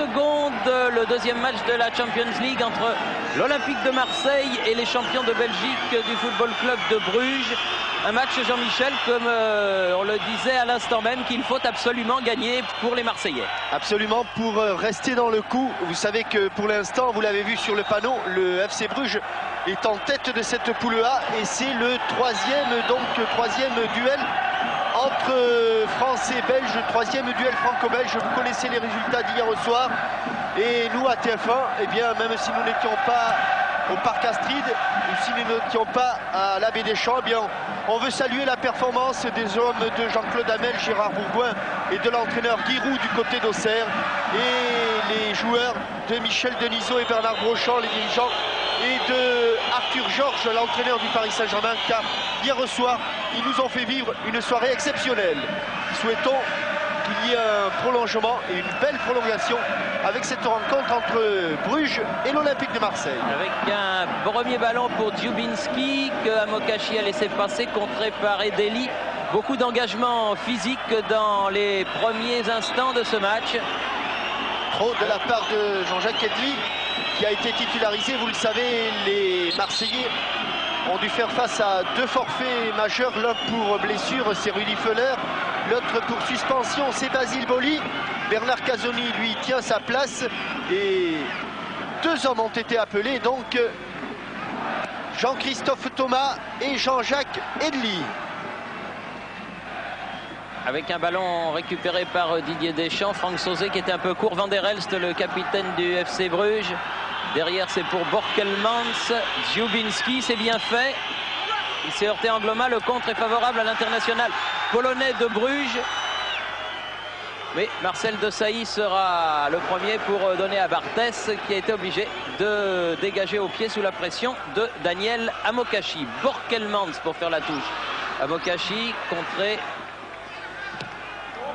secondes, le deuxième match de la Champions League entre l'Olympique de Marseille et les champions de Belgique du Football Club de Bruges. Un match, Jean-Michel, comme on le disait à l'instant même, qu'il faut absolument gagner pour les Marseillais. Absolument, pour rester dans le coup. Vous savez que pour l'instant, vous l'avez vu sur le panneau, le FC Bruges est en tête de cette poule A et c'est le troisième duel entre Français et Belges, troisième duel franco-belge. Vous connaissez les résultats d'hier au soir. Et nous, à TF1, eh bien, même si nous n'étions pas au Parc Astrid, ou si nous n'étions pas à la Baie des Champs, eh bien, on veut saluer la performance des hommes de Jean-Claude Hamel, Gérard Bourgoin et de l'entraîneur Guy Roux du côté d'Auxerre, et les joueurs de Michel Denisot et Bernard Brochant, les dirigeants, et de Arthur Georges, l'entraîneur du Paris Saint-Germain, car hier au soir, ils nous ont fait vivre une soirée exceptionnelle. Souhaitons qu'il y ait un prolongement et une belle prolongation avec cette rencontre entre Bruges et l'Olympique de Marseille. Avec un premier ballon pour Dziubinski que Amokachi a laissé passer, contré par Edeli. Beaucoup d'engagement physique dans les premiers instants de ce match. Trop de la part de Jean-Jacques Edli, qui a été titularisé. Vous le savez, les Marseillais ont dû faire face à deux forfaits majeurs. L'un pour blessure, c'est Rudy Feller. L'autre pour suspension, c'est Basile Boli. Bernard Casoni, lui, tient sa place. Et deux hommes ont été appelés, donc Jean-Christophe Thomas et Jean-Jacques Edli. Avec un ballon récupéré par Didier Deschamps, Franck Sauzé qui était un peu court, Van der Elst, le capitaine du FC Bruges. Derrière, c'est pour Borkelmans. Dziubinski, c'est bien fait. Il s'est heurté Angloma, le contre est favorable à l'international polonais de Bruges. Mais Marcel Desailly sera le premier pour donner à Barthès, qui a été obligé de dégager au pied sous la pression de Daniel Amokachi. Borkelmans pour faire la touche. Amokachi contré.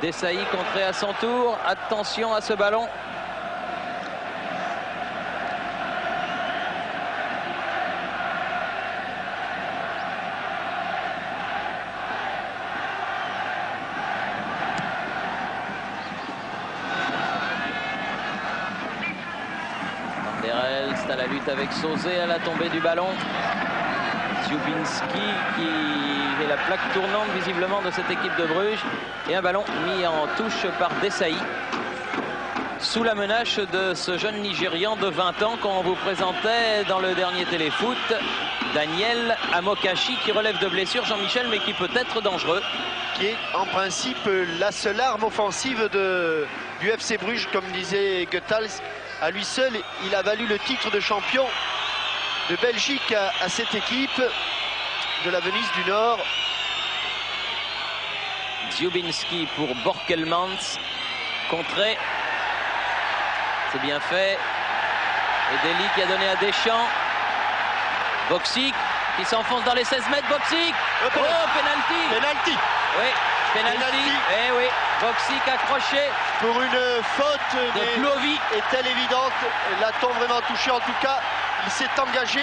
Desailly contré à son tour. Attention à ce ballon. À la lutte avec Sauzé à la tombée du ballon. Dziubinski qui est la plaque tournante visiblement de cette équipe de Bruges. Et un ballon mis en touche par Desailly. Sous la menace de ce jeune Nigérian de 20 ans qu'on vous présentait dans le dernier téléfoot. Daniel Amokachi qui relève de blessure, Jean-Michel, mais qui peut être dangereux. Qui est en principe la seule arme offensive du FC Bruges, comme disait Goethals. À lui seul, il a valu le titre de champion de Belgique à cette équipe de la Venise du Nord. Dziubinski pour Borkelmans. Contré. C'est bien fait. Edeli qui a donné à Deschamps. Boksic qui s'enfonce dans les 16 mètres. Boksic. Oh, penalty. Penalty. Oui, penalty. Eh oui, Boksic accroché. Pour une faute de Plovi. Est-elle évidente? L'a-t-on vraiment touché? En tout cas, il s'est engagé.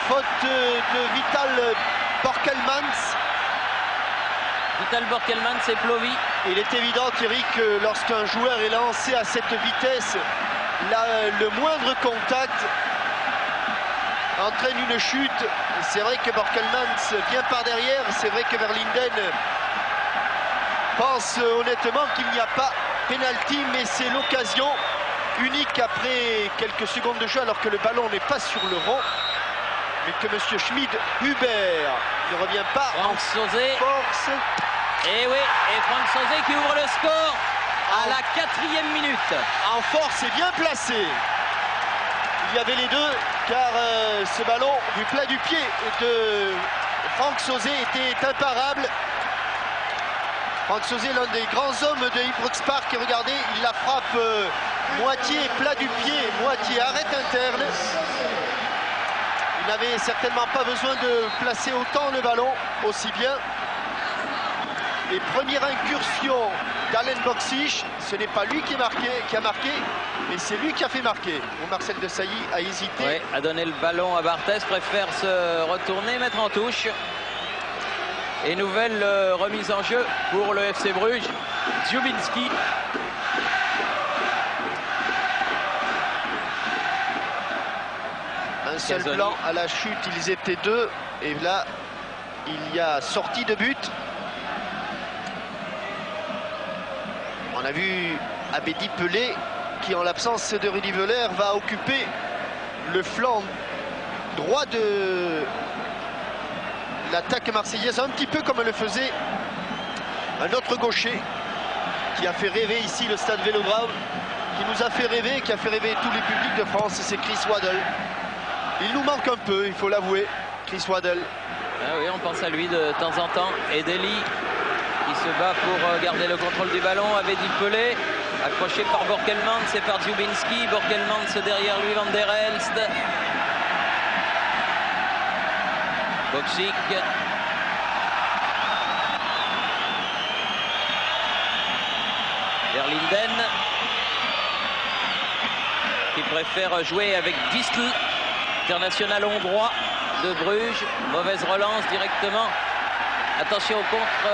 Faute de Vital Borkelmans. Vital Borkelmans, c'est Plovi. Il est évident, Thierry, que lorsqu'un joueur est lancé à cette vitesse, le moindre contact entraîne une chute. C'est vrai que Borkelmans vient par derrière. C'est vrai que Verlinden pense honnêtement qu'il n'y a pas pénalty, mais c'est l'occasion unique après quelques secondes de jeu, alors que le ballon n'est pas sur le rond, mais que M. Schmid-Hubert ne revient pas. Franck Sauzé. Force. Et oui, et Franck Sauzé qui ouvre le score à la 4e minute. En force et bien placé. Il y avait les deux, car ce ballon du plat du pied de Franck Sauzé était imparable. Franck Sauzé, l'un des grands hommes de Ibrox Park, et regardez, il la frappe moitié plat du pied, moitié arrêt interne. Il n'avait certainement pas besoin de placer autant le ballon, aussi bien. Et première incursion d'Alen Boksic, ce n'est pas lui qui a marqué, mais c'est lui qui a fait marquer. Bon, Marcel Desailly a hésité. Oui, a donné le ballon à Barthès, préfère se retourner, mettre en touche. Et nouvelle remise en jeu pour le FC Bruges. Dziubinski. seul plan à la chute, ils étaient 2. Et là, il y a sortie de but. On a vu Abedi Pelé qui, en l'absence de Rudy Voller, va occuper le flanc droit de l'attaque marseillaise, un petit peu comme le faisait un autre gaucher qui a fait rêver ici le stade Vélodrome, qui nous a fait rêver, qui a fait rêver tous les publics de France, c'est Chris Waddle. Il nous manque un peu, il faut l'avouer, Chris Waddle. Ah oui, on pense à lui de temps en temps. Et Deli qui se bat pour garder le contrôle du ballon. Abedi Pelé, accroché par Borkelmans et par Dziubinski. Borkelmans derrière lui, Van der Elst. Boksic. Verlinden qui préfère jouer avec Distel, international hongrois de Bruges. Mauvaise relance directement. Attention au contre,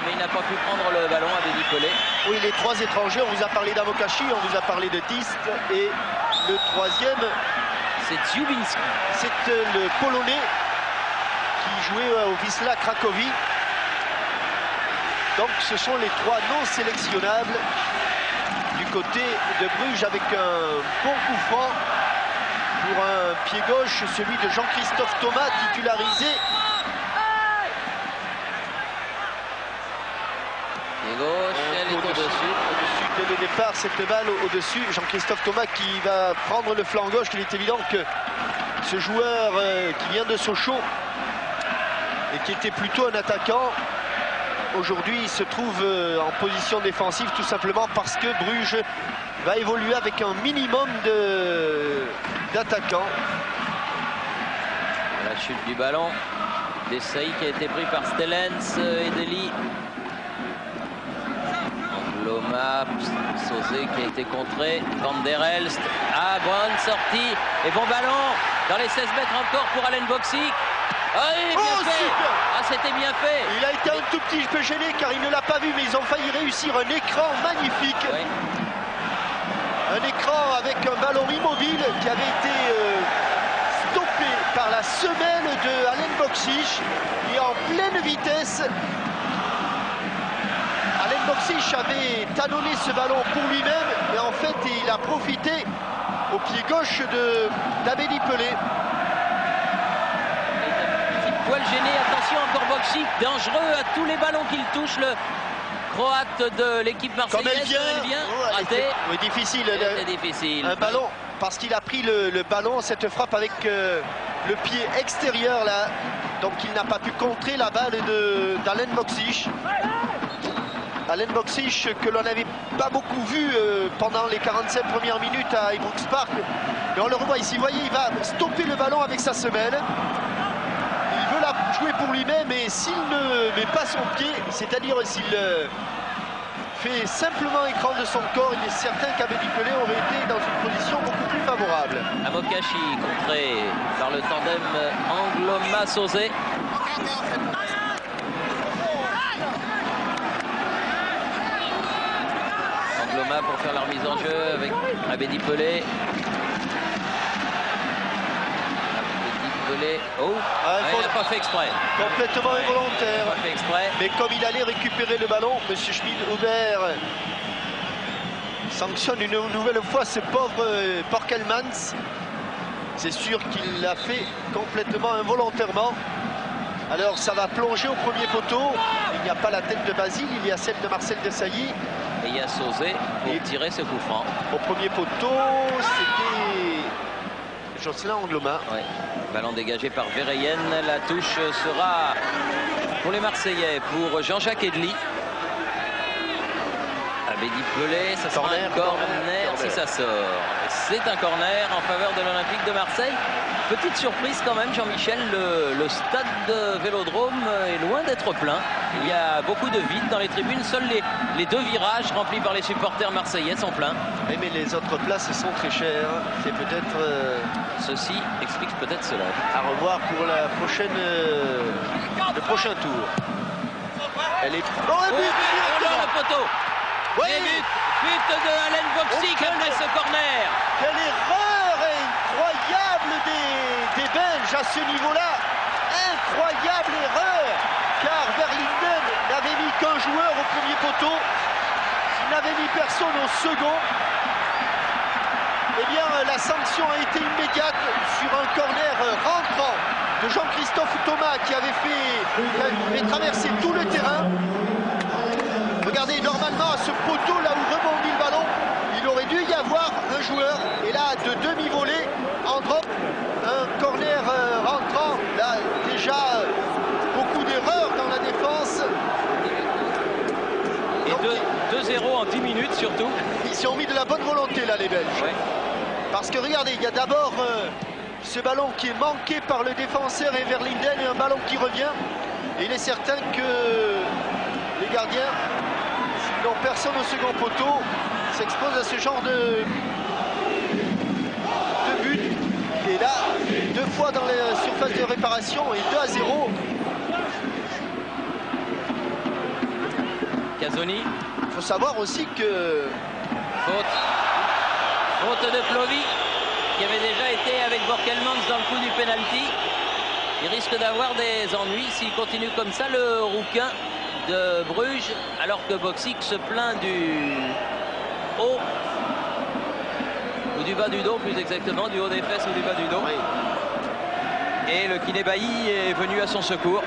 mais il n'a pas pu prendre le ballon à Abedi Pelé. Oui, les 3 étrangers, on vous a parlé d'Amokachi, on vous a parlé de Distel, et le 3e, c'est Dziubinski. C'est le Polonais qui jouait au Wisla Cracovie. Donc ce sont les 3 non sélectionnables du côté de Bruges, avec un bon coup franc pour un pied gauche, celui de Jean-Christophe Thomas, titularisé. Pied gauche, elle est au-dessus. Au-dessus dès le départ, cette balle au-dessus. Jean-Christophe Thomas qui va prendre le flanc gauche. Il est évident que ce joueur qui vient de Sochaux et qui était plutôt un attaquant, aujourd'hui il se trouve en position défensive, tout simplement parce que Bruges va évoluer avec un minimum d'attaquants. La chute du ballon d'Essaï qui a été pris par Stellens et Deli. Angloma, Sauzé qui a été contré. Van der Elst. Ah, bonne sortie. Et bon ballon dans les 16 mètres encore pour Alen Boksic. Ah oui, bien fait. Super. Ah, c'était bien fait. Il a été un tout petit peu gêné car il ne l'a pas vu, mais ils ont failli réussir un écran magnifique. Oui. Un écran avec un ballon immobile qui avait été stoppé par la semelle de Alen Boksic et en pleine vitesse. Alen Boksic avait talonné ce ballon pour lui-même, mais en fait il a profité au pied gauche d'Abedi Pelé. Poil gêné, attention encore Boksic, dangereux à tous les ballons qu'il touche, le croate de l'équipe marseillaise. Comme elle vient, raté. Oui, difficile. C'était difficile. Un ballon, parce qu'il a pris le ballon, cette frappe avec le pied extérieur là, donc il n'a pas pu contrer la balle d'Alen Boksic. Alen Boksic que l'on n'avait pas beaucoup vu pendant les 47 premières minutes à Ibrox Park, mais on le revoit ici, vous voyez, il va stopper le ballon avec sa semelle. Il veut la jouer pour lui-même, et s'il ne met pas son pied, c'est-à-dire s'il fait simplement écran de son corps, il est certain qu'Abedi Pelé aurait été dans une position beaucoup plus favorable. Amokachi contré par le tandem Angloma-Sauzé. Angloma pour faire la remise en jeu avec Abedi Pelé. Oh, il n'a pas fait exprès. Complètement involontaire. Pas fait exprès. Mais comme il allait récupérer le ballon, M. Schmid-Huber sanctionne une nouvelle fois ce pauvre Borkelmans. C'est sûr qu'il l'a fait complètement involontairement. Alors ça va plonger au premier poteau. Il n'y a pas la tête de Basile, il y a celle de Marcel Desailly. Et il y a Sauzé pour tirer ce coup franc. Au premier poteau, c'était Jocelyn Angloma. Ouais. Ballon dégagé par Vereyen. La touche sera pour les Marseillais, pour Jean-Jacques Edli. Abedi Pelé, ça sera un corner si ça sort. C'est un corner en faveur de l'Olympique de Marseille. Petite surprise quand même, Jean-Michel, le stade de Vélodrome est loin d'être plein. Il y a beaucoup de vide dans les tribunes. Seuls les 2 virages remplis par les supporters marseillais sont pleins. Oui, mais les autres places sont très chères. C'est peut-être... Ceci explique peut-être cela. À revoir pour la prochaine, le prochain tour. Elle est... Oh, le poteau. Oui. But de Alen Boksic après ce corner. Quelle erreur incroyable des Belges à ce niveau-là. Incroyable erreur, car Verlinden n'avait mis qu'un joueur au premier poteau. Il n'avait mis personne au second. Eh bien, la sanction a été immédiate sur un corner rentrant de Jean-Christophe Thomas qui avait traversé tout le terrain. Regardez, normalement, à ce poteau, là où rebondit le ballon, il aurait dû y avoir un joueur. Et là, de demi-volée, en drop, un corner rentrant. Là, déjà, beaucoup d'erreurs dans la défense. Et 2-0 en 10 minutes, surtout. Ils ont mis de la bonne volonté, là, les Belges. Ouais. Parce que, regardez, il y a d'abord ce ballon qui est manqué par le défenseur et Verlinden, et un ballon qui revient. Et il est certain que les gardiens, s'ils n'ont personne au second poteau, s'exposent à ce genre de but. Et là, 2 fois dans la surface de réparation et 2-0. Casoni. Il faut savoir aussi que... Faute de Plovy, qui avait déjà été avec Borkelmans dans le coup du penalty. Il risque d'avoir des ennuis s'il continue comme ça, le rouquin de Bruges, alors que Boksic se plaint du haut, ou du bas du dos plus exactement, du haut des fesses ou du bas du dos. Oui. Et le kiné Bailly est venu à son secours.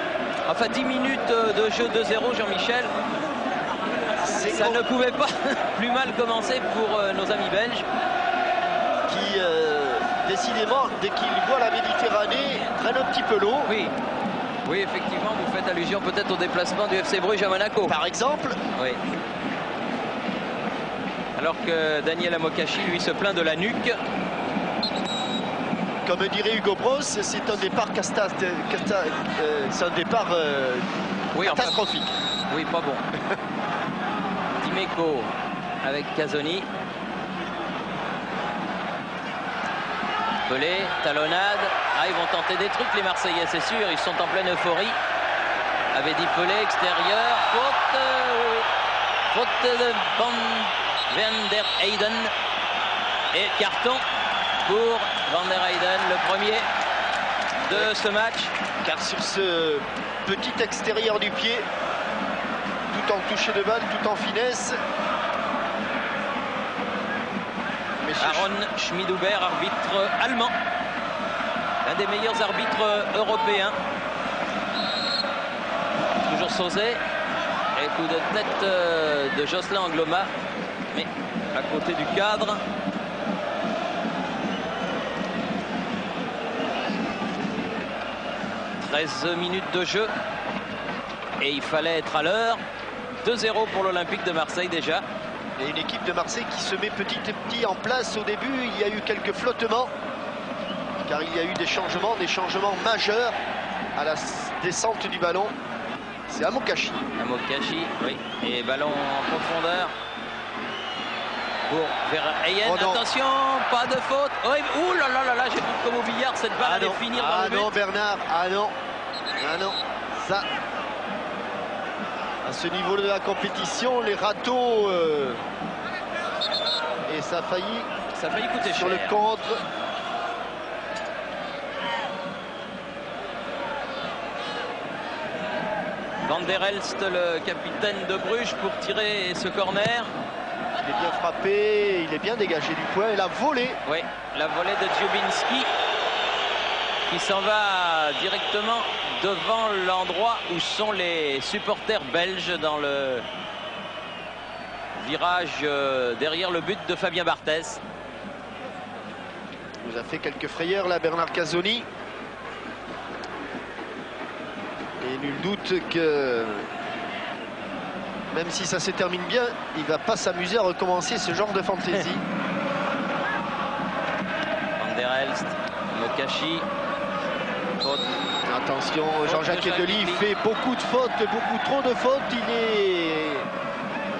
Enfin, 10 minutes de jeu 2-0, Jean-Michel. Ça ne pouvait pas plus mal commencer pour nos amis belges. Qui, décidément, dès qu'ils voient la Méditerranée, prennent un petit peu l'eau. Oui. Oui, effectivement, vous faites allusion peut-être au déplacement du FC Bruges à Monaco. Par exemple. Oui. Alors que Daniel Amokachi, lui, se plaint de la nuque. Comme dirait Hugo Bross, c'est un départ oui, catastrophique. Enfin, oui, pas bon. Dimeco avec Casoni. Pelé, talonnade. Ah, ils vont tenter des trucs, les Marseillais, c'est sûr. Ils sont en pleine euphorie. Avait dit Pelé, extérieur. Faute. Faute de Van der Heyden. Et carton pour Van der Heyden, le premier de ce match. Car sur ce petit extérieur du pied, tout en toucher de balle, tout en finesse. Aaron Schmidhuber, arbitre allemand, l'un des meilleurs arbitres européens. Toujours Sauzet, et coup de tête de Jocelyn Angloma, mais à côté du cadre. « 13 minutes de jeu et il fallait être à l'heure. 2-0 pour l'Olympique de Marseille déjà. Et une équipe de Marseille qui se met petit à petit en place. Au début, il y a eu quelques flottements, car il y a eu des changements majeurs à la descente du ballon. C'est Amokachi. Amokachi, oui. Et ballon en profondeur pour Verheyen. Oh attention, pas de faute. Oh, ouh là là là là, j'ai vu comme au billard, cette balle allait finir dans le but. Ah non, Bernard, ah non. Ah non, ça... À ce niveau de la compétition, les râteaux et ça a failli coûter sur cher. Le contre. Van der Elst, le capitaine de Bruges, pour tirer ce corner. Il est bien frappé, il est bien dégagé du point et la volée. Oui, la volée de Dziubinski qui s'en va directement devant l'endroit où sont les supporters belges dans le virage derrière le but de Fabien Barthez. Il nous a fait quelques frayeurs là, Bernard Casoni. Et nul doute que même si ça se termine bien, il ne va pas s'amuser à recommencer ce genre de fantaisie. Van der Elst, Mokachi. Faute. Attention, Jean-Jacques Edely fait beaucoup de fautes, beaucoup trop de fautes. Il est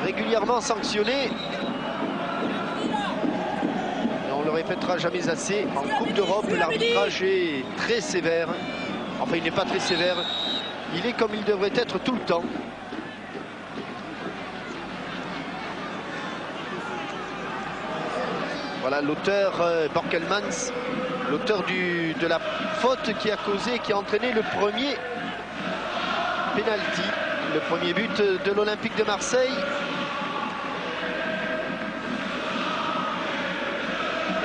régulièrement sanctionné. Et on ne le répétera jamais assez. En Coupe d'Europe, l'arbitrage est très sévère. Enfin, il n'est pas très sévère. Il est comme il devrait être tout le temps. Voilà l'auteur Borkelmans, l'auteur de la faute qui a causé, qui a entraîné le premier penalty, le premier but de l'Olympique de Marseille.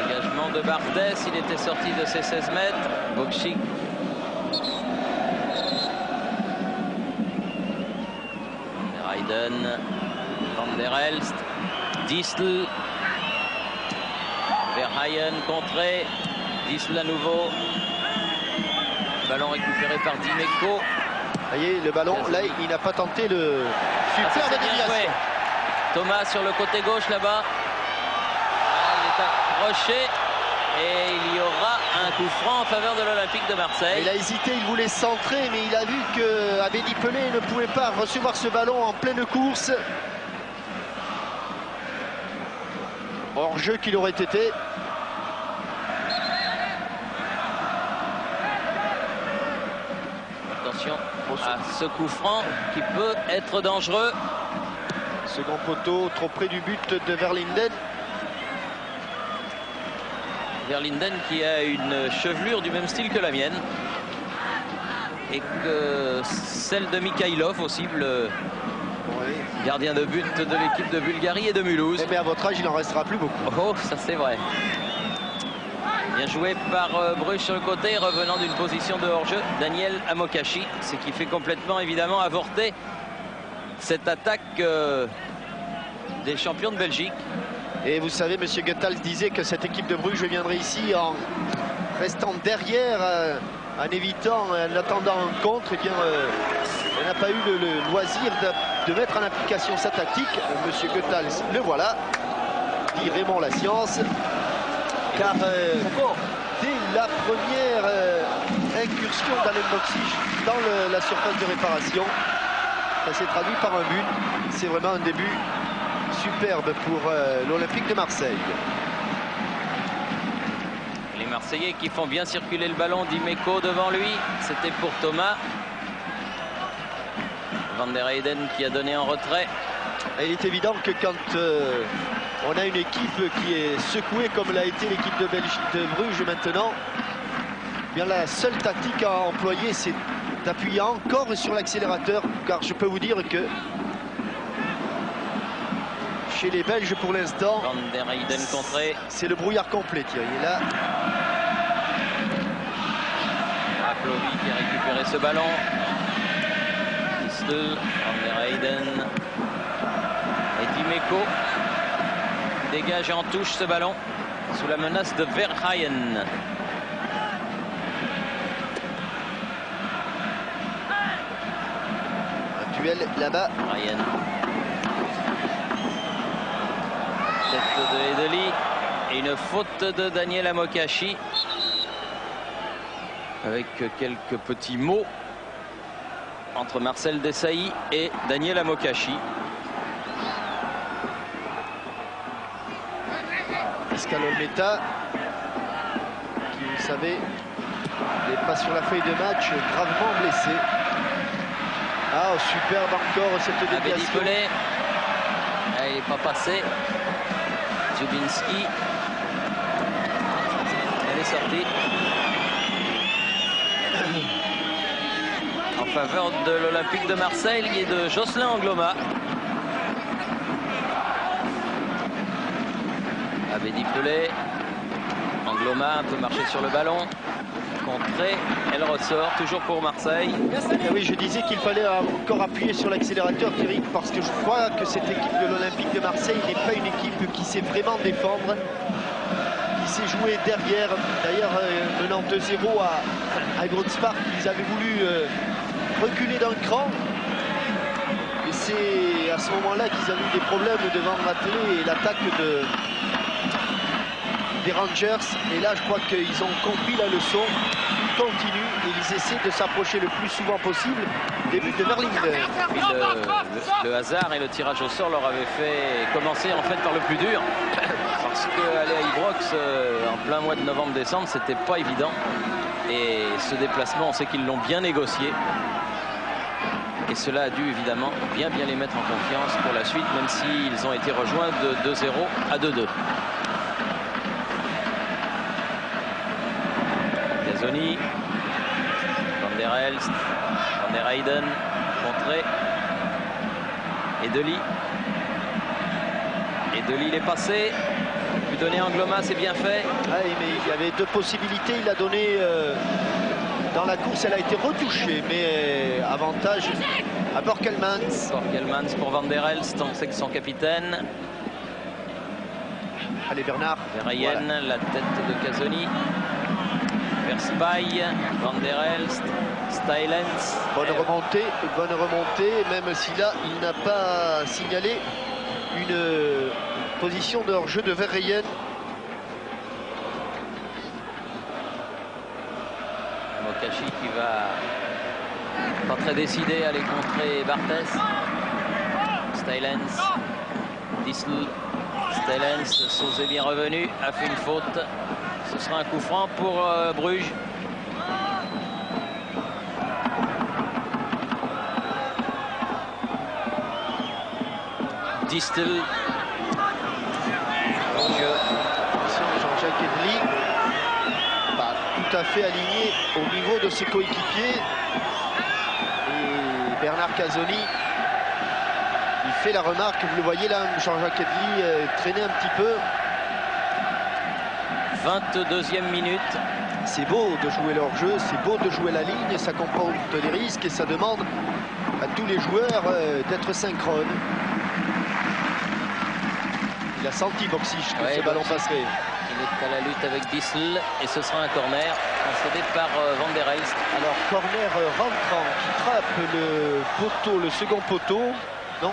Dégagement de Barthez, il était sorti de ses 16 mètres. Bokšík. Ryden, Van der Elst, Distel, Verheyen contré, Distel à nouveau. Ballon récupéré par Dimeco. Vous voyez, le ballon, là, il n'a pas tenté le superbe déviation. Thomas sur le côté gauche là-bas. Il est accroché. Et il y aura un coup franc en faveur de l'Olympique de Marseille. Il a hésité, il voulait centrer, mais il a vu que Abedi Pelé ne pouvait pas recevoir ce ballon en pleine course. Hors-jeu qu'il aurait été. Attention à ce coup franc qui peut être dangereux. Second poteau, trop près du but de Verlinden. Verlinden qui a une chevelure du même style que la mienne. Et que celle de Mikhailov aussi, le gardien de but de l'équipe de Bulgarie et de Mulhouse. Mais à votre âge, il n'en restera plus beaucoup. Oh, ça c'est vrai. Bien joué par Bruges sur le côté, revenant d'une position de hors-jeu. Daniel Amokachi, ce qui fait complètement évidemment avorter cette attaque des champions de Belgique. Et vous savez, M. Goethals disait que cette équipe de Bruges viendrait ici en restant derrière, en évitant, en attendant un contre. Eh bien, elle n'a pas eu le loisir de mettre en application sa tactique. M. Goethals, le voilà, dit Raymond Lascience. Car dès la première incursion d'Alain Bokšík dans la surface de réparation, ça s'est traduit par un but. C'est vraiment un début superbe pour l'Olympique de Marseille. Les Marseillais qui font bien circuler le ballon. Dimeco devant lui, c'était pour Thomas. Van der Heyden qui a donné en retrait. Et il est évident que quand on a une équipe qui est secouée comme l'a été l'équipe de Bruges maintenant, eh bien la seule tactique à employer, c'est d'appuyer encore sur l'accélérateur, car je peux vous dire que chez les Belges pour l'instant, Van der Heyden contré. C'est le brouillard complet, Thierry. Et là, Aplovi qui a récupéré ce ballon. Distel, Van der Heyden et Dimeco dégage et en touche ce ballon sous la menace de Verheyen. un duel là-bas. Ryan. Tête de Edeli et une faute de Daniel Amokachi avec quelques petits mots entre Marcel Desailly et Daniel Amokachi. Pascal Olmeta, qui, vous savez, n'est pas sur la feuille de match, gravement blessé. Ah, superbe encore cette déviation. Abedi Pelé. Ah, il n'est pas passé. Dziubinski. Elle est sortie. En faveur de l'Olympique de Marseille et de Jocelyn Angloma. Abedi Pelé. Angloma un peu marché sur le ballon. Contrée, elle ressort, toujours pour Marseille. Et oui, je disais qu'il fallait encore appuyer sur l'accélérateur, Thierry, parce que je crois que cette équipe de l'Olympique de Marseille n'est pas une équipe qui sait vraiment défendre, qui sait jouer derrière. D'ailleurs, menant 2-0 à Groot Spark, ils avaient voulu reculer d'un cran. Et c'est à ce moment-là qu'ils avaient eu des problèmes devant Matelé et l'attaque des Rangers. Et là, je crois qu'ils ont compris la leçon. Ils continuent et ils essaient de s'approcher le plus souvent possible des buts de Verlinden. Le hasard et le tirage au sort leur avaient fait commencer en fait par le plus dur. Parce qu'aller à Ibrox en plein mois de novembre-décembre, c'était pas évident. Et ce déplacement, on sait qu'ils l'ont bien négocié. Et cela a dû évidemment bien les mettre en confiance pour la suite, même s'ils ont été rejoints de 2-0 à 2-2. Casoni, Van der Elst, Van der Heyden, contré. Edeli. Edeli, il est passé. Lui donner Angloma, c'est bien fait. Ah, mais il y avait deux possibilités. Il a donné dans la course, elle a été retouchée, mais avantage à Borkelmans. Borkelmans pour Van der Elst, on sait que son capitaine. Allez Bernard. Verheyen, voilà. La tête de Casoni. Verspaille, Van der Elst, Stylens. Bonne remontée, même si là, il n'a pas signalé une position de hors-jeu de Verheyen. Mokashi qui va pas très décidé à aller contrer Barthès. Stylens, Disl, Stylens, Sauzé bien revenu, a fait une faute. Ce sera un coup franc pour Bruges. Distel. Jean-Jacques Edli, pas tout à fait aligné au niveau de ses coéquipiers. Et Bernard Casoni, il fait la remarque, vous le voyez là, Jean-Jacques Edli traîner un petit peu. 22e minute. C'est beau de jouer leur jeu, c'est beau de jouer la ligne, ça comporte des risques et ça demande à tous les joueurs d'être synchrones. Il a senti Boksic que ce ballon passerait. Il est à la lutte avec Disl et ce sera un corner concédé par Van der Elst. Alors corner rentrant qui frappe le poteau, le second poteau, non?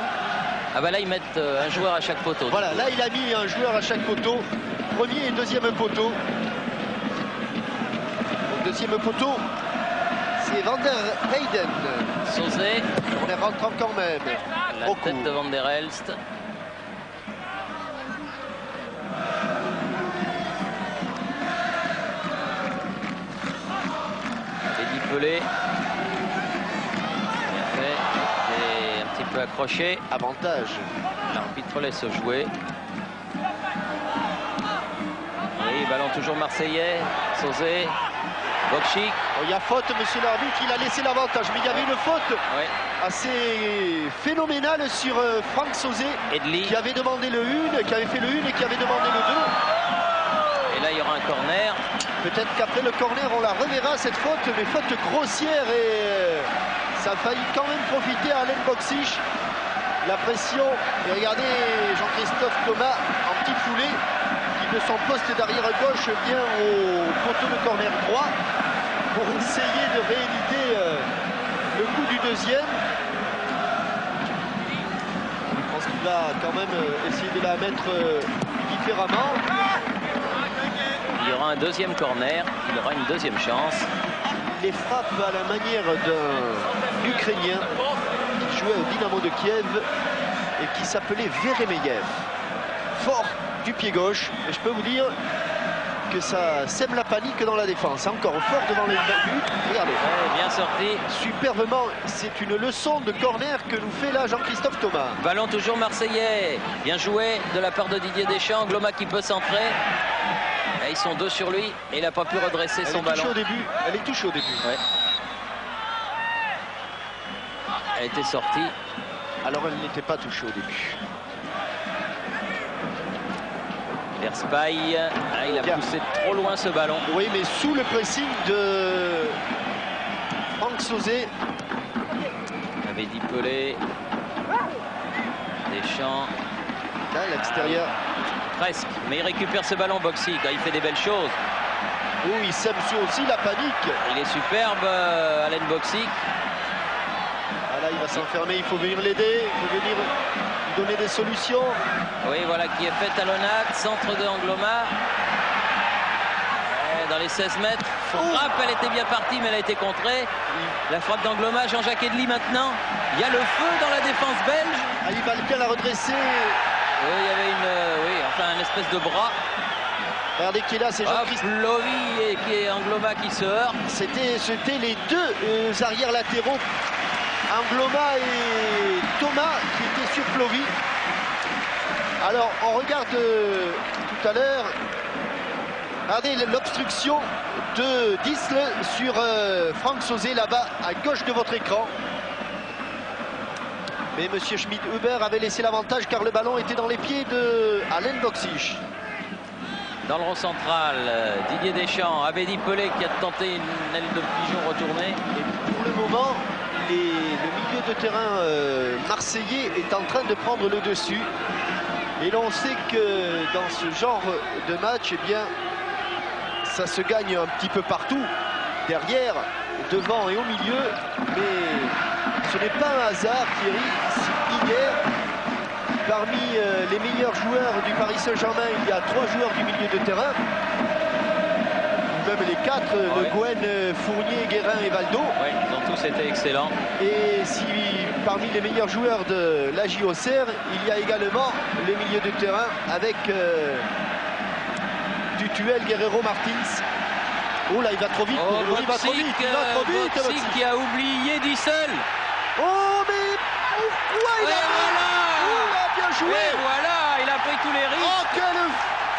Ah bah là ils mettent un joueur à chaque poteau. Voilà, là il a mis un joueur à chaque poteau. Premier et deuxième poteau. Le deuxième poteau, c'est Van der Heyden. Sauzé. On est rentrant quand même. La tête de Van der Elst. Eddy Pelé. Bien fait. Et un petit peu accroché. Avantage. L'arbitre laisse jouer. Oui, ballon toujours marseillais. Sauzé. Boksic. Oh, il y a faute, monsieur l'arbitre, il a laissé l'avantage. Mais il y avait une faute assez phénoménale sur Franck Sauzé. Edli. Qui avait demandé le 1, qui avait fait le 1 et qui avait demandé le 2. Et là, il y aura un corner. Peut-être qu'après le corner, on la reverra, cette faute, mais faute grossière. Et ça a failli quand même profiter à Alen Boksic. La pression. Et regardez Jean-Christophe Thomas en petit poulet, de son poste d'arrière gauche vient au poteau de corner droit pour essayer de rééditer le coup du deuxième. Je pense qu'il va quand même essayer de la mettre différemment. Il y aura un deuxième corner, il aura une deuxième chance. Les frappes à la manière d'un Ukrainien qui jouait au Dynamo de Kiev et qui s'appelait Veremeyev. Fort du pied gauche, et je peux vous dire que ça sème la panique dans la défense. Encore fort devant les buts. Regardez. Ouais, bien sorti. Superbement, c'est une leçon de corner que nous fait là Jean-Christophe Thomas. Ballon toujours marseillais. Bien joué de la part de Didier Deschamps. Angloma qui peut centrer. Et ils sont deux sur lui et il n'a pas pu redresser son ballon. Elle est touchée au début. Ouais. Elle était sortie. Alors elle n'était pas touchée au début. Verspaille, il a poussé trop loin ce ballon. Oui, mais sous le pressing de Franck Sauzé. Avait dit Pelé. Deschamps. Là, à l'extérieur. Presque, mais il récupère ce ballon, Boksic. Il fait des belles choses. Oui, il sème aussi la panique. Il est superbe, Alen Boksic. Ah là, il va s'enfermer, il faut venir l'aider, il faut venir lui donner des solutions. Oui, voilà qui est fait talonnade, centre de Angloma. Dans les 16 mètres, son frappe, elle était bien partie, mais elle a été contrée. La frappe d'Angloma, Jean-Jacques Edli maintenant. Il y a le feu dans la défense belge. Ah, il va bien la redresser. Oui, il y avait une espèce de bras. Regardez qui est là, c'est Jean-Christophe. Plovy et qui est Angloma qui se heurte. C'était les deux arrières latéraux, Angloma et Thomas, qui étaient sur Plovy. Alors, on regarde tout à l'heure Regardez l'obstruction de Disle sur Franck Sauzet là-bas à gauche de votre écran. Mais Monsieur Schmid-Huber avait laissé l'avantage car le ballon était dans les pieds de Alain Boxic. Dans le rond central, Didier Deschamps, Abedi Pelé qui a tenté une aile de pigeon retournée. Et pour le moment, le milieu de terrain marseillais est en train de prendre le dessus. Et l'on sait que dans ce genre de match, eh bien, ça se gagne un petit peu partout, derrière, devant et au milieu. Mais ce n'est pas un hasard, Thierry. Hier, parmi les meilleurs joueurs du Paris Saint-Germain, il y a 3 joueurs du milieu de terrain. Même les 4, Le Guen, Fournier, Guérin et Valdo. Oui, ils ont tous été excellents. Et si parmi les meilleurs joueurs de la JOCR, il y a également le milieu de terrain avec Dutuel, Guerrero, Martins. Oh là, il va trop vite. Oh, il va trop vite. Il va trop vite. Boxic qui a oublié Dissel. Oh, mais pourquoi il a bien joué. Et voilà, il a pris tous les risques. Oh,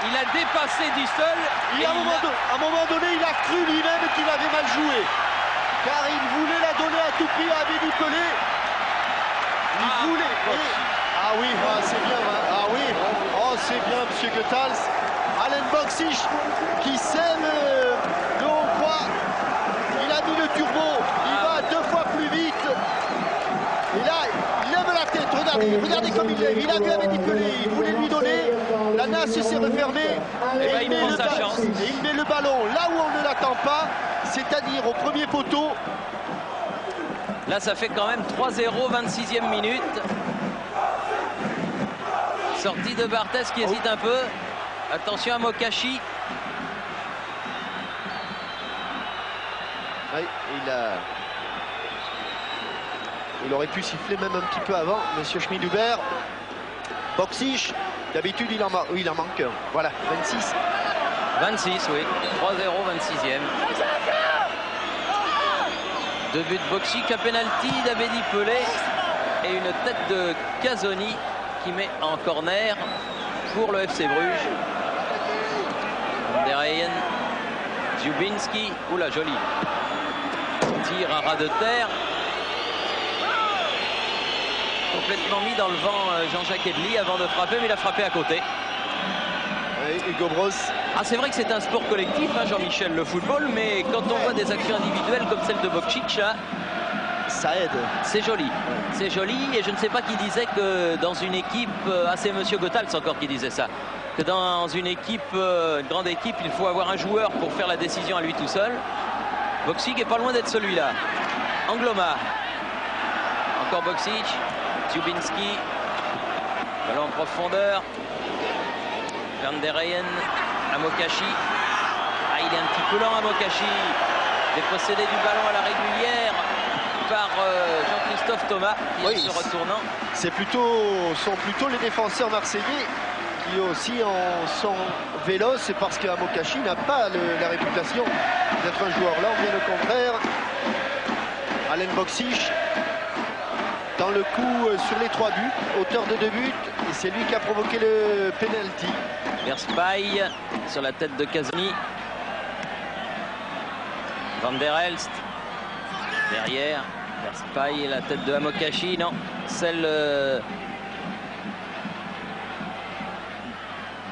il a dépassé Dissel. Et à un moment donné, il a cru lui-même qu'il avait mal joué. Car il voulait la donner à tout prix à Abedi Pelé. Il voulait. Ah oui, c'est bien. Ah oui. Oh, c'est bien, Monsieur Goethals. Alain Boxic qui sème le Hongrois. Il a mis le turbo. Il va 2 fois plus vite. Et là, il lève la tête. Regardez comme il lève. Il a vu Abedi Pelé. Il voulait lui donner. La nasse s'est refermée. Et il met le ballon là où on ne l'attend pas. C'est-à-dire au premier poteau. Là, ça fait quand même 3-0, 26e minute. Sortie de Barthez qui hésite un peu. Attention à Mokashi. Oui, il aurait pu siffler même un petit peu avant, Monsieur Schmid-Huber. Boxic, d'habitude il en manque un. Voilà, 26. 26, oui. 3-0, 26e. 2 buts de Boxic, un penalty d'Abedi Pelé et une tête de Casoni qui met en corner pour le FC Bruges. Van der Heyen, Dziubinski, oula joli. Tir à ras de terre. Complètement mis dans le vent Jean-Jacques Edli avant de frapper, mais il a frappé à côté. Et Hugo Bross. Ah, c'est vrai que c'est un sport collectif, hein, Jean-Michel, le football, mais quand on voit des actions individuelles comme celle de Boksic, hein, ça aide. C'est joli. C'est joli, et je ne sais pas qui disait que dans une équipe, c'est Monsieur Goethals encore qui disait ça, que dans une équipe, une grande équipe, il faut avoir un joueur pour faire la décision à lui tout seul. Boksic est pas loin d'être celui-là. Angloma. Encore Boksic. Dziubinski. Ballon en profondeur. Van der Heyen à Mokashi. Ah, il est un petit peu lent à Mokashi. Dépossédé du ballon à la régulière par Jean-Christophe Thomas qui se retournant. Sont plutôt les défenseurs marseillais qui aussi sont véloces, parce qu'Amokachi n'a pas la réputation d'être un joueur lent, bien au contraire. Alain Boksic dans le coup sur les 3 buts, auteur de 2 buts, et c'est lui qui a provoqué le penalty. Verspaille sur la tête de Casoni. Van der Elst derrière. Verspaille et la tête de Amokachi, non, celle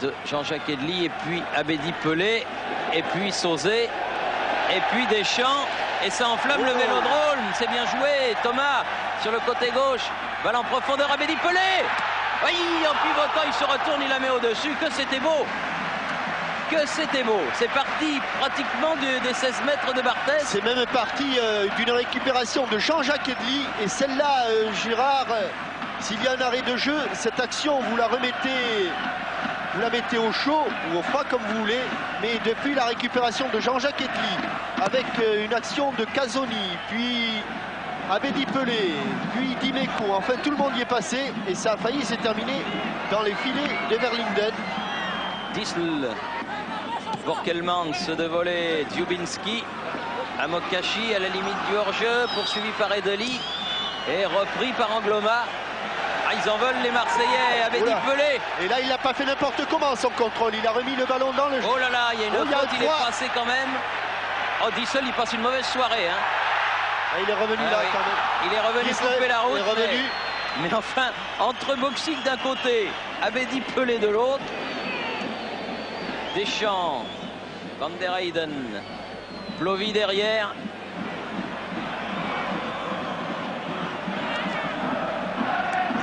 de Jean-Jacques Edli, et puis Abedi Pelé, et puis Sauzet, et puis Deschamps, et ça enflamme le Vélodrome. C'est bien joué, Thomas sur le côté gauche, balle en profondeur, Abedi Pelé. Oui, en pivotant, il se retourne, il la met au-dessus. Que c'était beau! Que c'était beau! C'est parti pratiquement des 16 mètres de Barthez. C'est même parti d'une récupération de Jean-Jacques Edli. Et celle-là, Gérard, s'il y a un arrêt de jeu, cette action, vous la mettez au chaud ou au froid comme vous voulez. Mais depuis la récupération de Jean-Jacques Edli, avec une action de Casoni, puis Abedi Pelé, puis Dimeco, enfin tout le monde y est passé et ça a failli se terminer dans les filets de Verlinden. Disl, Borkelmans de volée, Dziubinski, Amokachi à la limite du hors-jeu, poursuivi par Edeli et repris par Angloma. Ah, ils en veulent les Marseillais, Abedi Pelé. Et là, il n'a pas fait n'importe comment son contrôle. Il a remis le ballon dans le jeu. Oh là là, il y a une faute, il est passé quand même. Oh, Dissel, il passe une mauvaise soirée. Hein. Ah, il est revenu là oui. quand même. Il est revenu couper la route. Il est revenu. Mais enfin, entre Boxic d'un côté, Abedi Pelé de l'autre. Deschamps, Van der Heyden, Plovy derrière.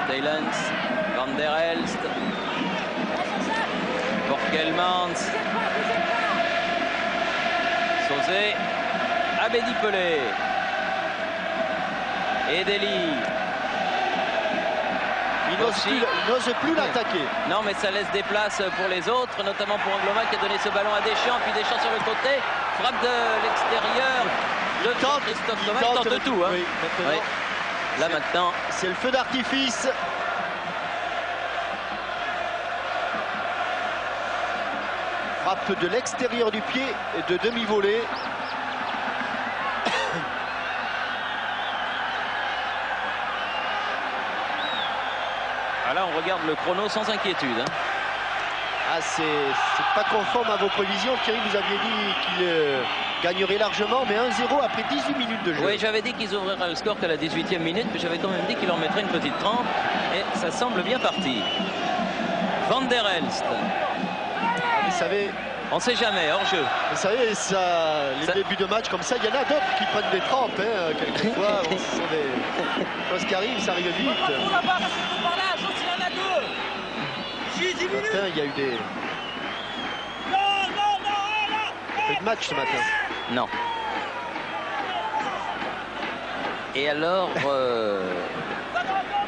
Stalens, Van der Elst, Borkelmans, Sauzet, Abedi Pelé, Edeli. Il n'ose plus l'attaquer. Non, mais ça laisse des places pour les autres, notamment pour Angloma qui a donné ce ballon à Deschamps, puis Deschamps sur le côté, frappe de l'extérieur de Christophe Thomas. Il tente tout. Hein. Oui, oui. Là maintenant, c'est le feu d'artifice. Frappe de l'extérieur du pied et de demi-volée. Là, on regarde le chrono sans inquiétude. Hein. Ah, c'est pas conforme à vos prévisions. Thierry, vous aviez dit qu'il gagnerait largement, mais 1-0 après 18 minutes de jeu. Oui, j'avais dit qu'ils ouvriraient le score qu'à la 18e minute, mais j'avais quand même dit qu'il en mettrait une petite trempe. Et ça semble bien parti. Van der Elst. Vous savez... On ne sait jamais, hors-jeu. Vous savez, les débuts de match comme ça, il y en a d'autres qui prennent des trempes. Hein, quelquefois, ce sont des choses qui arrivent, ça arrive vite. Matin, il y a eu des... Pas de match ce matin. Non. Et alors,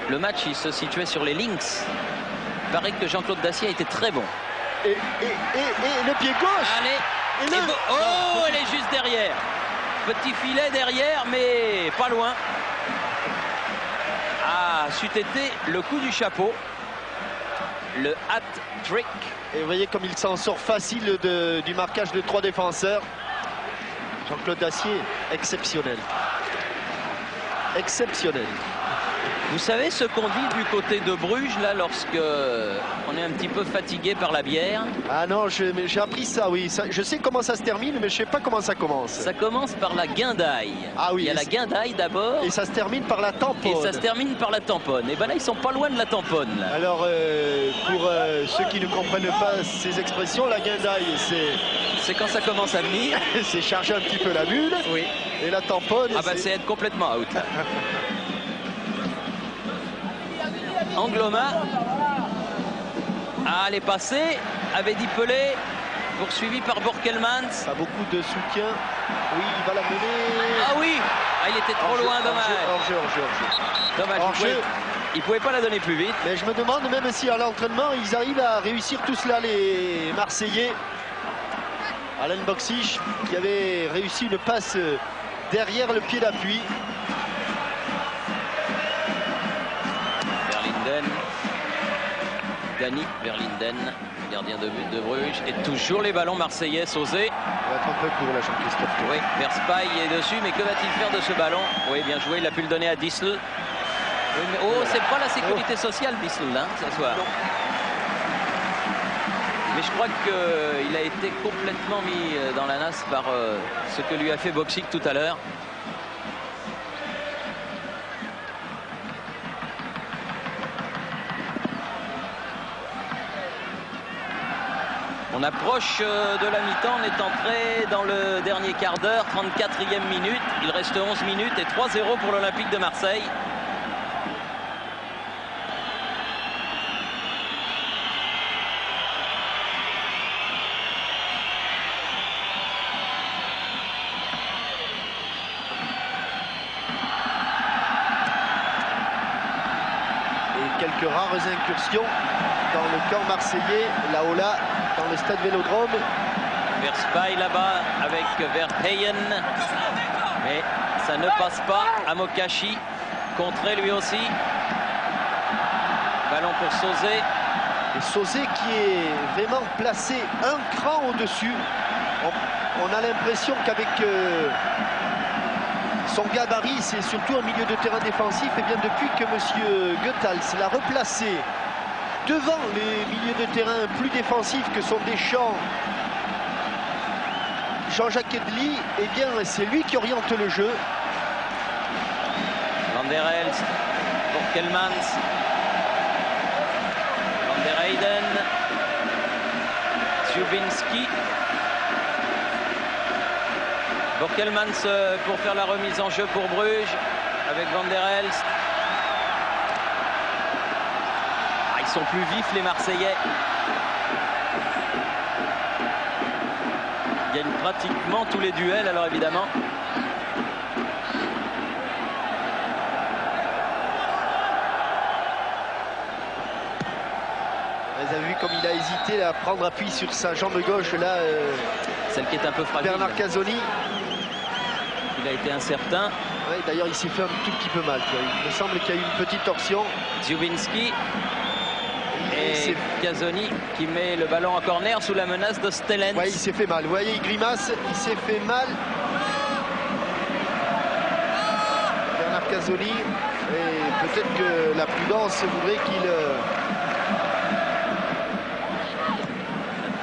le match, il se situait sur les Lynx. Il paraît que Jean-Claude Dacier a été très bon. Et le pied gauche. Allez. Oh, elle est juste derrière. Petit filet derrière, mais pas loin. Ah, c'eût été le coup du chapeau. Le hat-trick. Et vous voyez comme il s'en sort facile du marquage de 3 défenseurs. Jean-Claude Dacier, exceptionnel. Exceptionnel. Vous savez ce qu'on dit du côté de Bruges, là, lorsque on est un petit peu fatigué par la bière? Ah non, j'ai appris ça, oui. Je sais comment ça se termine, mais je ne sais pas comment ça commence. Ça commence par la guindaille. Ah oui. Il y a la guindaille d'abord. Et ça se termine par la tamponne. Et ça se termine par la tamponne. Et ben là, ils sont pas loin de la tamponne. Là. Alors, pour ceux qui ne comprennent pas ces expressions, la guindaille, c'est quand ça commence à venir. C'est charger un petit peu la bulle. Oui. Et la tamponne... Ah ben c'est être complètement out. Là. Angloma. Ah, elle est passée. Abedi Pelé, poursuivi par Borkelmans. Pas beaucoup de soutien. Oui, il va la mener. Ah oui. Ah, il était trop loin, dommage. Hors-jeu. Dommage. Il pouvait pas la donner plus vite. Mais je me demande même si à l'entraînement, ils arrivent à réussir tout cela, les Marseillais. Alain Boxic qui avait réussi une passe derrière le pied d'appui. Dani Verlinden, gardien de but de Bruges. Et toujours les ballons marseillais, Sauzet. Il va être un peu court là, Jean-Christophe. Oui, Verspaille est dessus, mais que va-t-il faire de ce ballon? Oui, bien joué, il a pu le donner à Dissel. Oui, mais, oh, c'est pas la sécurité sociale, Dissel, hein, ce soir. Non. Mais je crois qu'il a été complètement mis dans la nasse par ce que lui a fait Boxic tout à l'heure. On approche de la mi-temps, on est entré dans le dernier quart d'heure, 34e minute. Il reste 11 minutes et 3-0 pour l'Olympique de Marseille. Et quelques rares incursions dans le camp marseillais, là-haut là, dans le stade Vélodrome. Verspaille là-bas avec Verheyen. Mais ça ne passe pas. Amokachi contré lui aussi. Ballon pour Sauzet. Et Sauzet qui est vraiment placé un cran au-dessus. On a l'impression qu'avec Son gabarit, c'est surtout un milieu de terrain défensif. Et bien depuis que M. Goethals l'a replacé devant les milieux de terrain plus défensifs que sont Deschamps, Jean-Jacques Edli, eh bien c'est lui qui oriente le jeu. Van der Elst, Borkelmans, Van der Heyden, Dziubinski. Borkelmans pour faire la remise en jeu pour Bruges avec Van der Elst. Ah, ils sont plus vifs les Marseillais. Ils gagnent pratiquement tous les duels, alors évidemment. Vous avez vu comme il a hésité à prendre appui sur sa jambe gauche là. Celle qui est un peu fragile. Bernard Casoni. Il a été incertain. Ouais, d'ailleurs, il s'est fait un tout petit peu mal. Quoi. Il me semble qu'il y a eu une petite torsion. Dziubinski et Casoni qui met le ballon en corner sous la menace de Stellens. Ouais, il s'est fait mal. Vous voyez, il grimace. Il s'est fait mal. Bernard Casoni. Et peut-être que la prudence voudrait qu'il...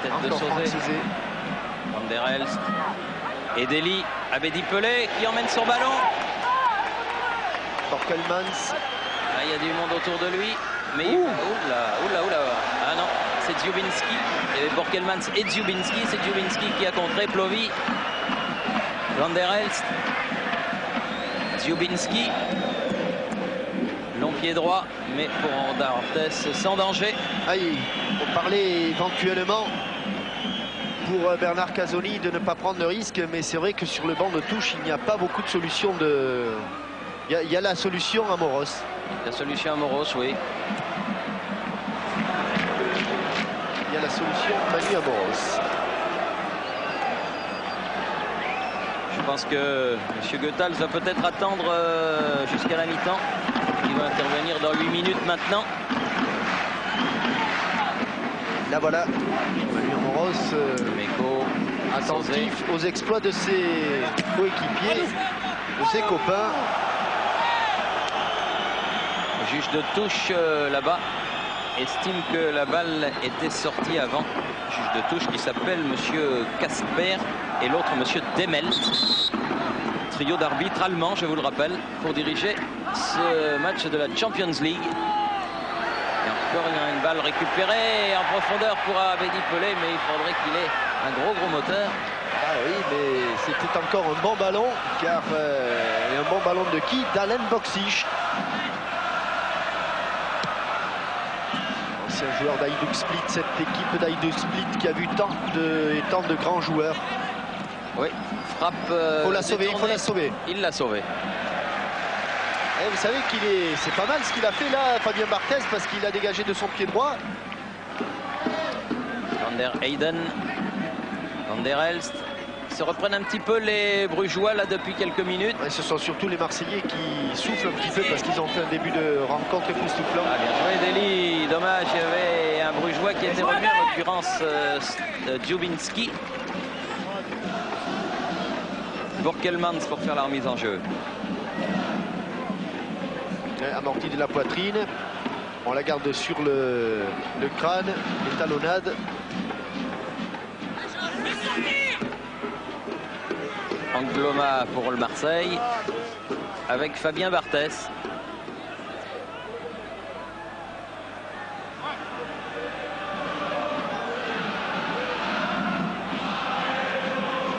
La tête de Sauzé. Van der Elst. Et Deli, Abedi Pelé qui emmène son ballon. Borkelmans. Là, il y a du monde autour de lui. Mais oula. Ah non, c'est Dziubinski. Il y avait Borkelmans et Dziubinski. C'est Dziubinski qui a contré Plovi. Van der Elst. Dziubinski. Long pied droit, mais pour D'Artes sans danger. Aïe, on parlait éventuellement pour Bernard Casoni de ne pas prendre de risque, mais c'est vrai que sur le banc de touche, il n'y a pas beaucoup de solutions de... Il y a la solution Amoros. La solution Amoros, oui. Il y a la solution Manu Amoros. Je pense que M. Goethals va peut-être attendre jusqu'à la mi-temps. Il va intervenir dans 8 minutes maintenant. Là voilà, Manu Amoros attentif aux exploits de ses coéquipiers, de ses copains. Le juge de touche là-bas estime que la balle était sortie avant. Le juge de touche qui s'appelle M. Casper et l'autre M. Demel. Trio d'arbitres allemands, je vous le rappelle, pour diriger ce match de la Champions League. Et encore, il y a une balle récupérée en profondeur pour Abedi Pelé, mais il faudrait qu'il ait un gros moteur. Ah oui, mais c'était encore un bon ballon, car un bon ballon de qui? d'Alen Boksic. Ancien joueur d'Hajduk Split, cette équipe d'Hajduk Split qui a vu tant de grands joueurs. Oui, frappe. Faut la sauver, il faut la sauver. Il l'a sauvé. Et vous savez c'est pas mal ce qu'il a fait là, Fabien Barthez, parce qu'il a dégagé de son pied droit. Van der Heyden, Van der Elst. Ils se reprennent un petit peu les Brugeois là depuis quelques minutes. Et ce sont surtout les Marseillais qui soufflent un petit peu parce qu'ils ont fait un début de rencontre époustouflant. Ah, bien joué Deli, dommage, il y avait un Brugeois qui était revenu, en l'occurrence Dziubinski. Borkelmans pour faire la remise en jeu. Amorti de la poitrine, on la garde sur le crâne, les talonnades. Angloma pour le Marseille avec Fabien Barthez.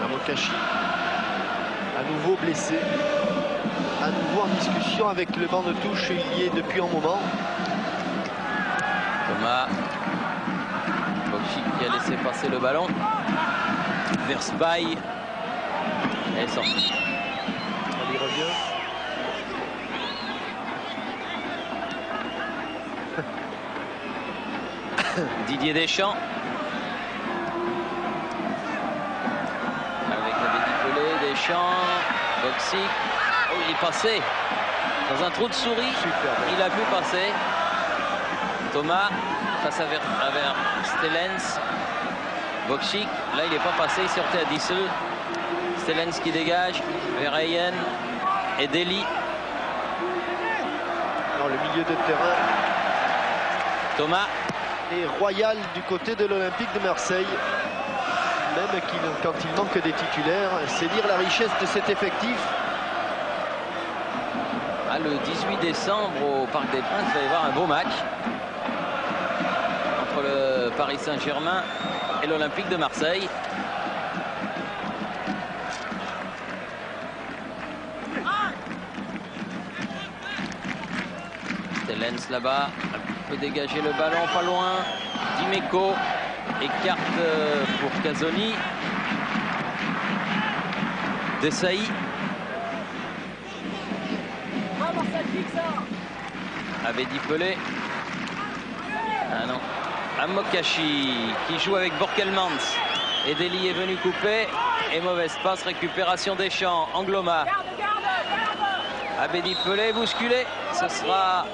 Amokachi à nouveau blessé, à nouveau en discussion avec le banc de touche, il y est depuis un moment. Thomas Boksic qui a laissé passer le ballon vers Spy. Elle est sortie. Elle y revient. Didier Deschamps. Avec Abedi Pelé, Deschamps, Boksic. Oh, il est passé dans un trou de souris. Super. Il a pu passer. Thomas face à Stellens. Boksic, là il n'est pas passé, il sortait à Dissel. Stellens qui dégage, Verheyen, et Dely. Dans le milieu de terrain. Thomas. Et Royal du côté de l'Olympique de Marseille. Même quand il manque des titulaires, c'est dire la richesse de cet effectif. Ah, le 18 décembre au Parc des Princes, il va y avoir un beau match entre le Paris Saint-Germain et l'Olympique de Marseille. Stellens là-bas peut dégager le ballon pas loin. Dimeco écarte pour Casoni. Desailly. Abedi Pelé. Ah non. Amokachi qui joue avec Borkelmans. Et Dely est venu couper. Et mauvaise passe, récupération Deschamps. Angloma. Abedi Pelé bousculé. Ce sera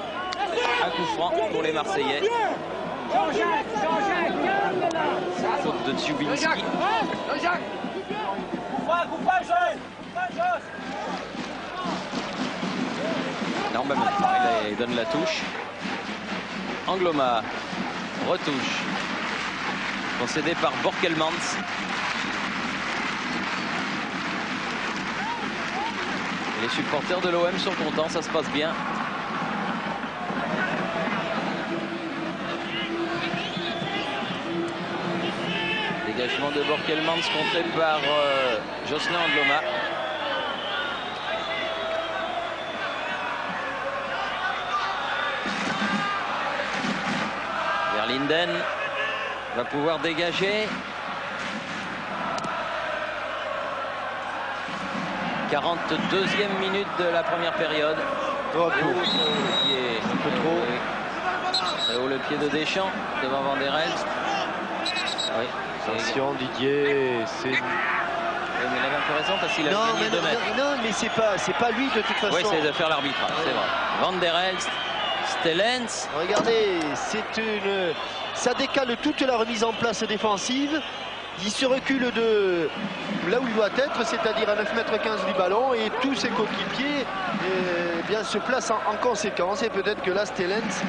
un coup franc pour les Marseillais. Faute de Dziubinski. Non, même pas, il donne la touche. Angloma retouche. Concédé par Borkelmans. Et les supporters de l'OM sont contents, ça se passe bien. Dégagement de Borkelmans contré par Jocelyn Angloma. Verlinden va pouvoir dégager. 42e minute de la première période. Oh, Et un peu trop. Et haut le pied de Deschamps devant Van der Elst. Oui. Attention Didier, c'est... Oui, mais il avait un peu raison parce qu'il a gagné 2 mètres. Non, mais c'est pas lui de toute façon. Oui, c'est de faire l'arbitrage, c'est vrai. Van der Elst, Stellens. Regardez, ça décale toute la remise en place défensive. Il se recule de là où il doit être, c'est-à-dire à 9,15 m du ballon, et tous ses coéquipiers bien se placent en conséquence. Et peut-être que là, Stellens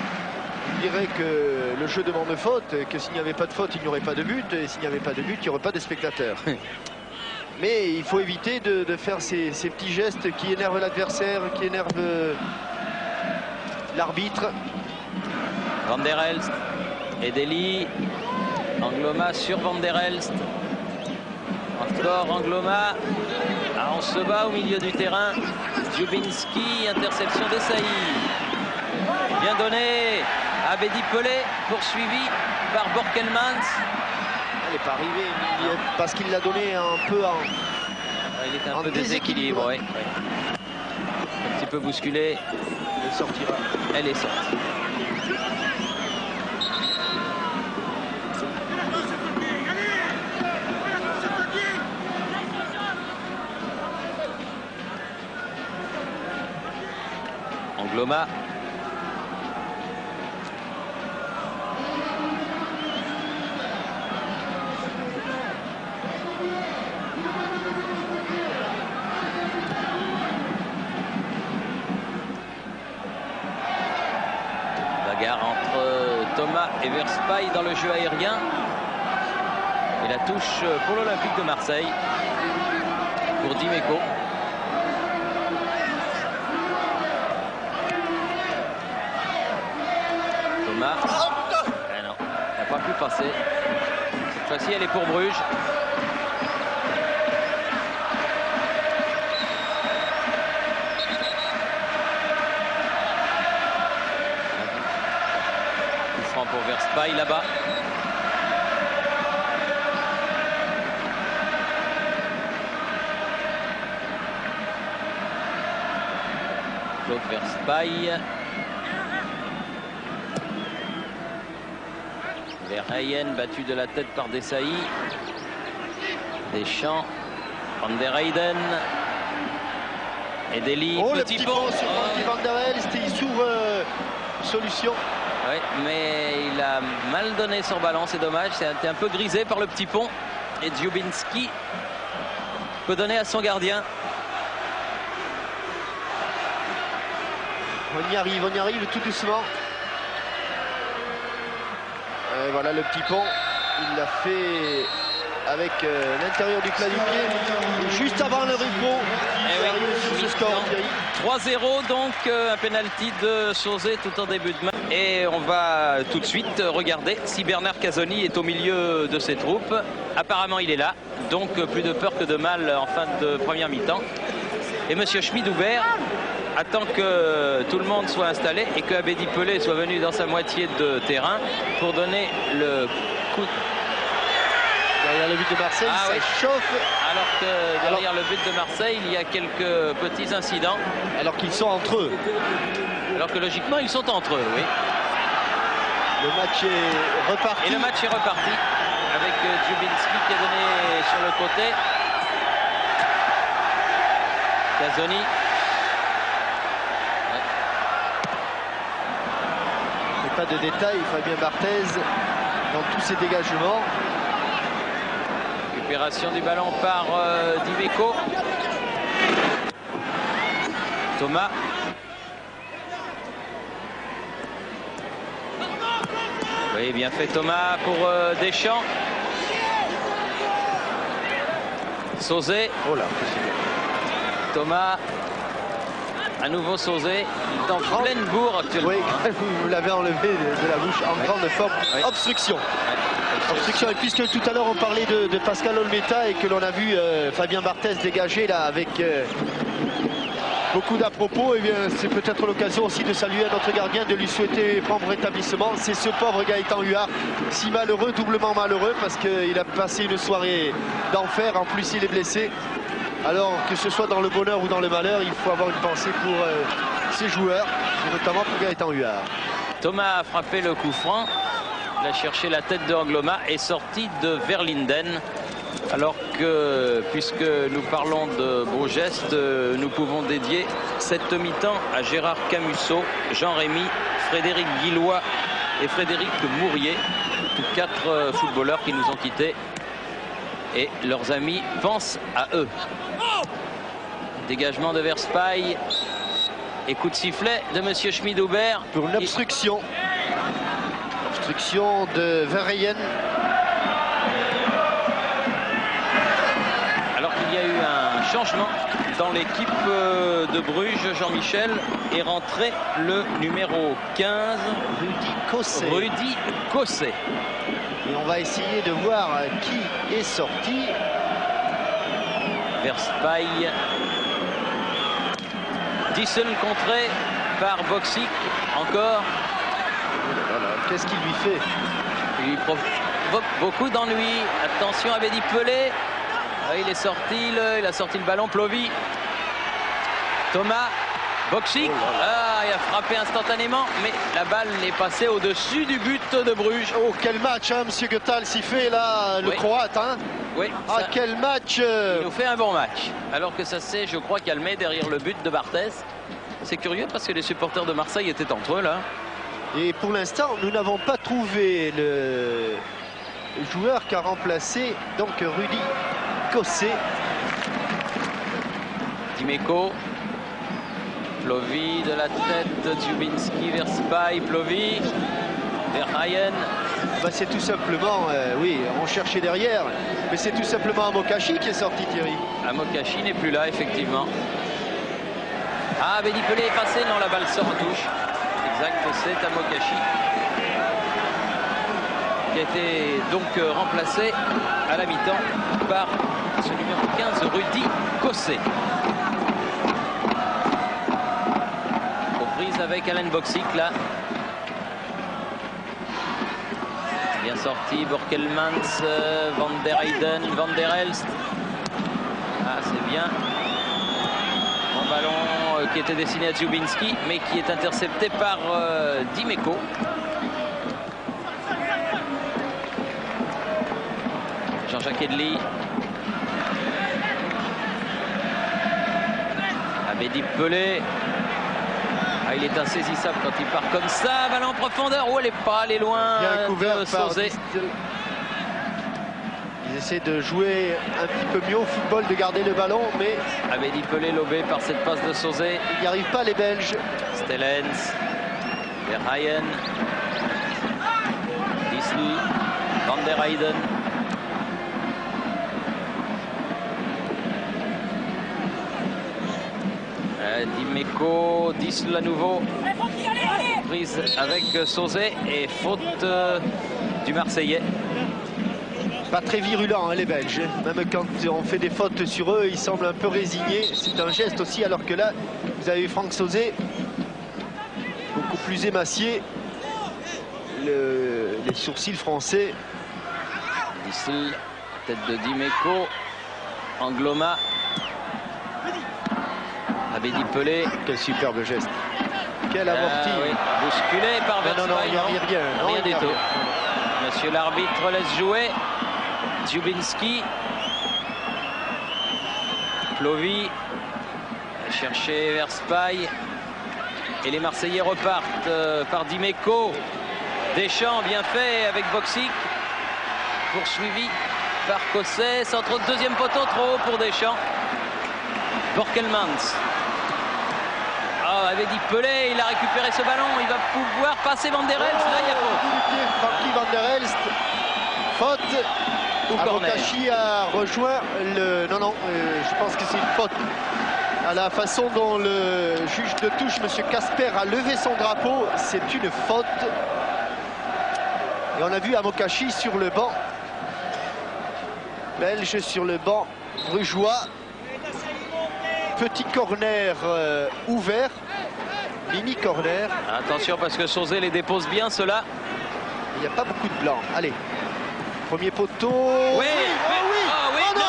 dirait que le jeu demande faute, que s'il n'y avait pas de faute, il n'y aurait pas de but, et s'il n'y avait pas de but, il n'y aurait pas de spectateurs. Mais il faut éviter de faire ces petits gestes qui énervent l'adversaire, qui énervent l'arbitre. Van der Elst et Dely. Angloma sur Van der Elst. Encore Angloma. Ah, on se bat au milieu du terrain. Dziubinski, interception d'Essaï. Bien donné. Abedi Pelé, poursuivi par Borkelmans. Elle n'est pas arrivée parce qu'il l'a donné un peu en... Il était un peu déséquilibre, oui. Un petit peu bousculé. Elle sortira. Elle est sortie. Angloma. Bagarre entre Thomas et Verspaille dans le jeu aérien. Et la touche pour l'Olympique de Marseille. Pour Dimeco. Thomas. Ah non, elle n'a pas pu passer. Cette fois-ci, elle est pour Bruges. Coup franc pour Verspaille là-bas. Claude Verspaille. Verheyen battu de la tête par Desailly. Deschamps. Van der Heyden. Et Dely. Oh, le petit pont sur Van der Elst, il s'ouvre solution. Oui, mais il a mal donné son ballon, c'est dommage. C'est un peu grisé par le petit pont. Et Dziubinski peut donner à son gardien. On y arrive tout doucement. Et voilà le petit pont. Il l'a fait avec l'intérieur du plat du pied. Et juste avant le repos, sur ce score. 3-0, donc un penalty de Sauzet tout en début de match. Et on va tout de suite regarder si Bernard Casoni est au milieu de ses troupes. Apparemment, il est là. Donc plus de peur que de mal en fin de première mi-temps. Et monsieur Schmid-Hubert attend que tout le monde soit installé et que Abedi Pelé soit venu dans sa moitié de terrain pour donner le coup. Derrière le but de Marseille, ça chauffe. Alors que derrière le but de Marseille, il y a quelques petits incidents. Alors qu'ils sont entre eux. Alors que logiquement, ils sont entre eux, oui. Le match est reparti. Et le match est reparti avec Dziubinski qui est donné sur le côté. Casoni. Pas de détails, Fabien Barthez dans tous ses dégagements. Récupération du ballon par Dimeco. Thomas. Oui, bien fait Thomas pour Deschamps. Sauzet. Oh là. Thomas. À nouveau Sauzet, dans pleine bourre actuellement. Oui, vous l'avez enlevé de la bouche en grande forme. Oui. Obstruction. Oui. Obstruction. Et puisque tout à l'heure on parlait de Pascal Olmeta et que l'on a vu Fabien Barthez dégager là avec beaucoup d'à-propos, eh bien c'est peut-être l'occasion aussi de saluer notre gardien, de lui souhaiter prompt rétablissement. C'est ce pauvre Gaëtan Huard, si malheureux, doublement malheureux, parce qu'il a passé une soirée d'enfer. En plus, il est blessé. Alors que ce soit dans le bonheur ou dans le malheur, il faut avoir une pensée pour ces joueurs, et notamment pour Gaëtan Huard. Thomas a frappé le coup franc, il a cherché la tête de Angloma et sorti de Verlinden. Alors que, puisque nous parlons de beaux gestes, nous pouvons dédier cette mi-temps à Gérard Camusso, Jean-Rémy, Frédéric Guillois et Frédéric Mourier, tous 4 footballeurs qui nous ont quittés. Et leurs amis pensent à eux. Dégagement de Verspaille et coup de sifflet de monsieur Schmid-Hubert. Pour une obstruction. Obstruction de Verheyen. Alors qu'il y a eu un changement dans l'équipe de Bruges, Jean-Michel, est rentré le numéro 15, Rudy Cosset. Et on va essayer de voir qui est sorti. Verspaille. Dissel contré par Boxic. Encore. Voilà. Qu'est-ce qu'il lui fait? Il lui provoque beaucoup d'ennuis. Attention à Abedi Pelé. Il est sorti, il a sorti le ballon. Plovy. Thomas. Boxic, il a frappé instantanément, mais la balle est passée au-dessus du but de Bruges. Oh, quel match, hein, monsieur Goethals, s'y fait là, le Croate. Hein. Oui. Ah, quel match Il nous fait un bon match. Alors que ça s'est, je crois, calmé derrière le but de Barthez. C'est curieux parce que les supporters de Marseille étaient entre eux, là. Et pour l'instant, nous n'avons pas trouvé le joueur qui a remplacé donc Rudy Cosset. Dimeco. Plovy de la tête, Dziubinski, Verspaille, Plovy, Verheyen. Bah, c'est tout simplement, oui, on cherchait derrière, mais c'est tout simplement Amokachi qui est sorti, Thierry. Amokachi n'est plus là, effectivement. Ah, Abedi Pelé est passé, non, la balle sort en touche. Exact, c'est Amokachi qui a été donc remplacé à la mi-temps par ce numéro 15, Rudy Cosset. Avec Alain Boxic là. Bien sorti, Borkelmans, Van der Heyden, Van der Elst. Ah, c'est bien. Bon ballon qui était destiné à Dziubinski, mais qui est intercepté par Dimeco. Jean-Jacques Edli. Abedi Pelé. Ah, il est insaisissable quand il part comme ça. Ballon en profondeur. Oh, elle n'est pas allée loin. Bien couvert par Sauzet. Ils essaient de jouer un petit peu mieux au football, de garder le ballon, mais Abedi Pelé lobé par cette passe de Sauzet. il n'y arrive pas, les Belges. Stellens, Verheyen, Disl, Van der Heyden. Dimeco, Disl à nouveau. Prise avec Sauzet et faute du Marseillais. Pas très virulent, hein, les Belges. Même quand on fait des fautes sur eux, ils semblent un peu résignés. C'est un geste aussi, alors que là, vous avez Franck Sauzet, beaucoup plus émacié. Les sourcils français. Disl, tête de Dimeco, Angloma. Abedi Pelé. Quel superbe geste. Quel amorti. Oui. Bousculé par Verspaille. Non, il n'y a rien. Rien du tout. Monsieur l'arbitre laisse jouer. Dziubinski. Plovy. Chercher Verspaille. Et les Marseillais repartent par Dimeco. Deschamps, bien fait avec Boksic. Poursuivi par Cosset. Centre de deuxième poteau, trop haut pour Deschamps. Borkelmans. Avait dit Pelé, il a récupéré ce ballon, il va pouvoir passer Van der Elst. Là, il y a faute. Francky Van der Elst, faute. Amokachi a rejoint le... Non, je pense que c'est une faute. À la façon dont le juge de touche, M. Casper, a levé son drapeau, c'est une faute. Et on a vu Amokachi sur le banc. Belge sur le banc brugeois. Petit corner ouvert. Mini corner. Attention parce que Sauzet les dépose bien, ceux-là. Il n'y a pas beaucoup de blanc. Allez. Premier poteau. Oui, oui, non.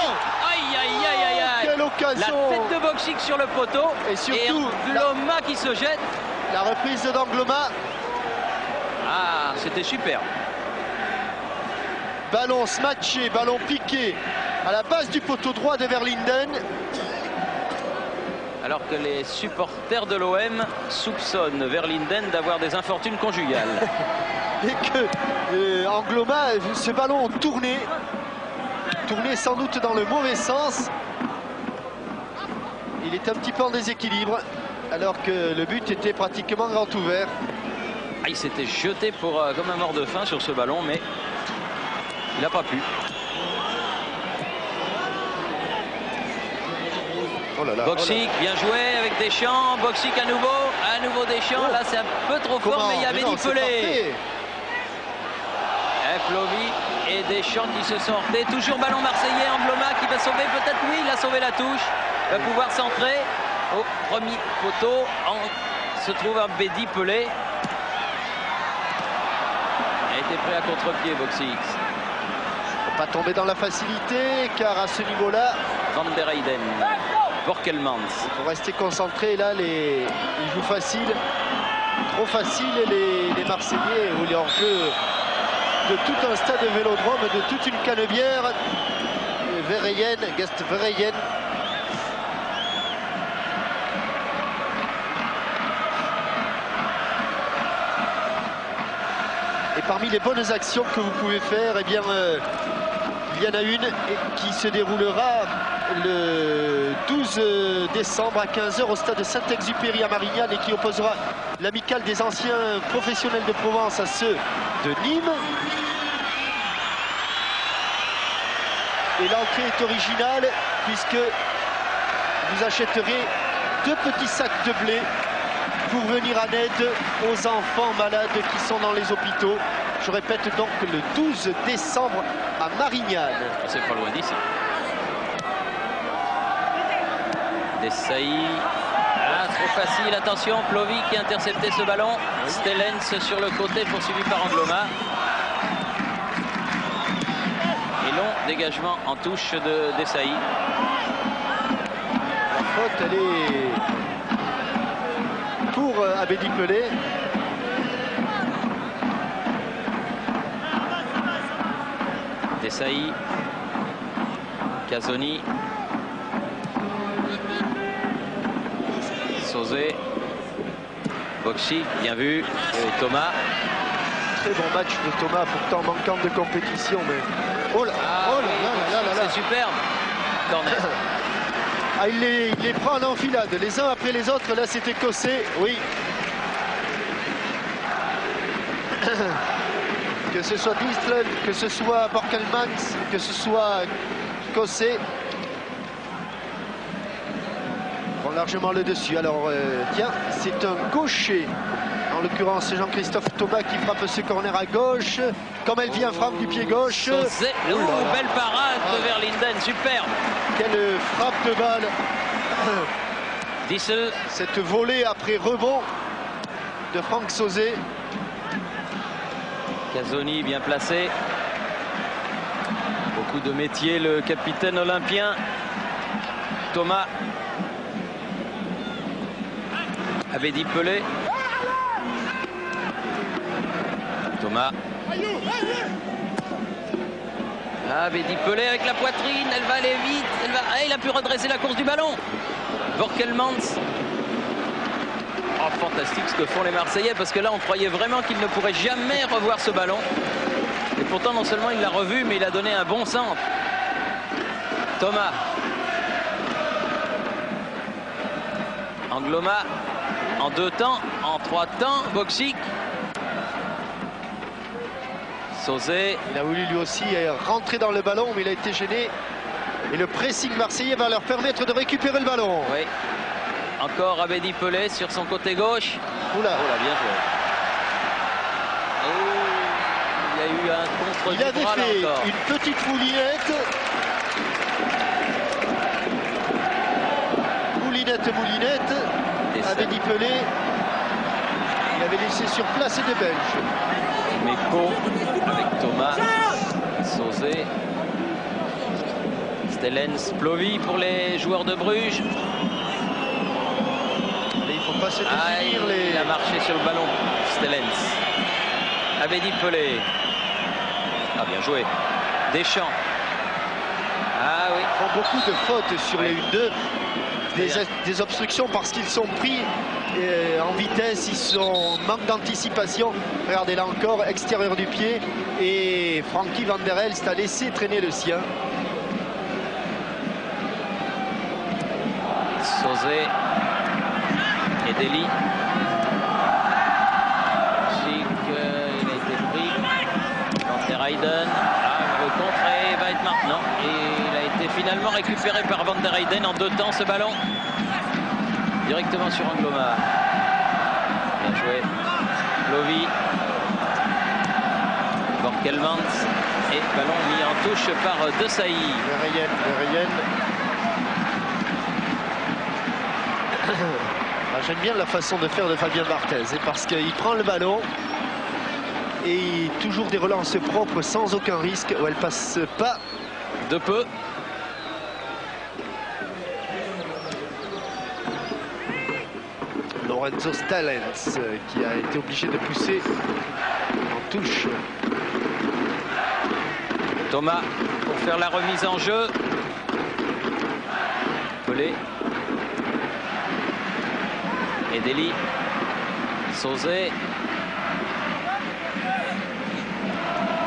Aïe, aïe, aïe, aïe, aïe. Quelle occasion. La tête de Boksic sur le poteau. Et surtout, Angloma qui se jette. La reprise d'Angloma. Ah, c'était super. Ballon smatché, ballon piqué à la base du poteau droit de Verlinden. Alors que les supporters de l'OM soupçonnent Verlinden d'avoir des infortunes conjugales. Et que Angloma, ce ballon tourné sans doute dans le mauvais sens. Il est un petit peu en déséquilibre, alors que le but était pratiquement grand ouvert. Ah, il s'était jeté comme un mort de faim sur ce ballon, mais il n'a pas pu. Oh là là, Boksic, bien joué avec Deschamps. Boksic à nouveau Deschamps. Là, c'est un peu trop fort, mais il y avait Abedi Pelé. Plovy et Deschamps qui se sont heurtés. Toujours ballon marseillais. Angloma qui va sauver. Peut-être, oui, il a sauvé la touche. Va pouvoir centrer. Au premier poteau se trouve Abedi Pelé. Il a été pris à contre-pied, Boksic. Faut pas tomber dans la facilité, car à ce niveau-là, Van der Heyden. Borkelmans. Il faut rester concentré. Là, ils jouent facile. Trop facile, les Marseillais, ou les hors-jeu de tout un stade de vélodrome, de toute une canebière. Verheyen, Gest Verheyen. Et parmi les bonnes actions que vous pouvez faire, eh bien, il y en a une qui se déroulera le 12 décembre à 15 h au stade Saint-Exupéry à Marignane et qui opposera l'amicale des anciens professionnels de Provence à ceux de Nîmes. Et l'entrée est originale puisque vous achèterez 2 petits sacs de blé pour venir en aide aux enfants malades qui sont dans les hôpitaux. Je répète donc le 12 décembre à Marignane. C'est pas loin d'ici. Desailly. Ah, trop facile. Attention, Plovy qui a intercepté ce ballon. Stellens sur le côté, poursuivi par Angloma. Et long dégagement en touche de Desailly. La faute, elle est pour Abedi Pelé. Desailly. Casoni. Sauzet. Boksic, bien vu. Et Thomas. Très bon match de Thomas, pourtant manquant de compétition. Mais... Oh là, ah, oh là, oui, là, là, là. C'est superbe. Corner. Ah, il les prend en enfilade, les uns après les autres. Là, c'était Cosset. Oui, Que ce soit Distel, que ce soit Borkelmans, que ce soit Cossé. Prend largement le dessus. Alors, tiens, c'est un gaucher. En l'occurrence, Jean-Christophe Thomas qui frappe ce corner à gauche. Comme elle vient, frappe du pied gauche. Belle parade de Verlinden, superbe. Quelle frappe de balle. Distel. Cette volée après rebond de Franck Sauzet. Casoni bien placé. Beaucoup de métier, le capitaine olympien. Thomas. Abedi Pelé. Thomas. Abedi Pelé avec la poitrine, elle va aller vite. Il a pu redresser la course du ballon. Borkelmans. Oh, fantastique ce que font les Marseillais, parce que là on croyait vraiment qu'il ne pourrait jamais revoir ce ballon. Et pourtant non seulement il l'a revu, mais il a donné un bon centre. Thomas. Angloma. En 2 temps, en 3 temps, Boksic. Sauzet. Il a voulu lui aussi rentrer dans le ballon, mais il a été gêné. Et le pressing marseillais va leur permettre de récupérer le ballon. Oui. Encore Abedi Pelé sur son côté gauche. Oula. Bien joué. Oh, il y a eu un contre Il avait fait encore une petite moulinette. Moulinette. Abedi Pelé. Il avait laissé sur place des Belges. Meko avec Thomas. Sauzet. Stellens, Plovy pour les joueurs de Bruges. Pas se définir il a marché sur le ballon, Stellens. Abedi Pelé. Ah, bien joué. Deschamps. Ah oui. Ils font beaucoup de fautes sur les 1-2. Des obstructions parce qu'ils sont pris en vitesse, ils sont manque d'anticipation. Regardez là encore, extérieur du pied. Et Frankie Van der Elst a laissé traîner le sien. Sauzet. Edeli. Chic, il a été pris. Van der Heyden. Le contré va être maintenant. Et il a été finalement récupéré par Van der Heyden en 2 temps ce ballon. Directement sur Angloma. Bien joué. Plovy. Borkelmans. Et ballon mis en touche par Desailly. Verheyen. J'aime bien la façon de faire de Fabien Barthez, parce qu'il prend le ballon et toujours des relances propres sans aucun risque où elle passe pas de peu. Lorenzo Stellens qui a été obligé de pousser en touche. Thomas pour faire la remise en jeu. Pelé. Edeli. Sauzet.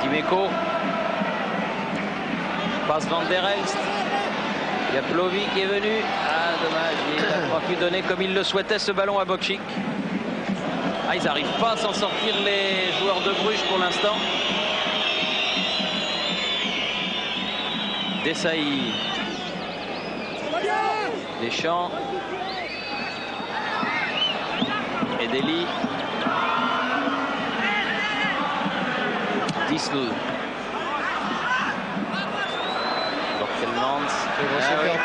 Dimeco. Passe Van der Elst. Il y a Plovy qui est venu. Ah, dommage. Il n'a pas pu donner comme il le souhaitait ce ballon à Boksic. Ah, ils n'arrivent pas à s'en sortir les joueurs de Bruges pour l'instant. Desailly. Deschamps. Edeli. Distel. Borkelmans.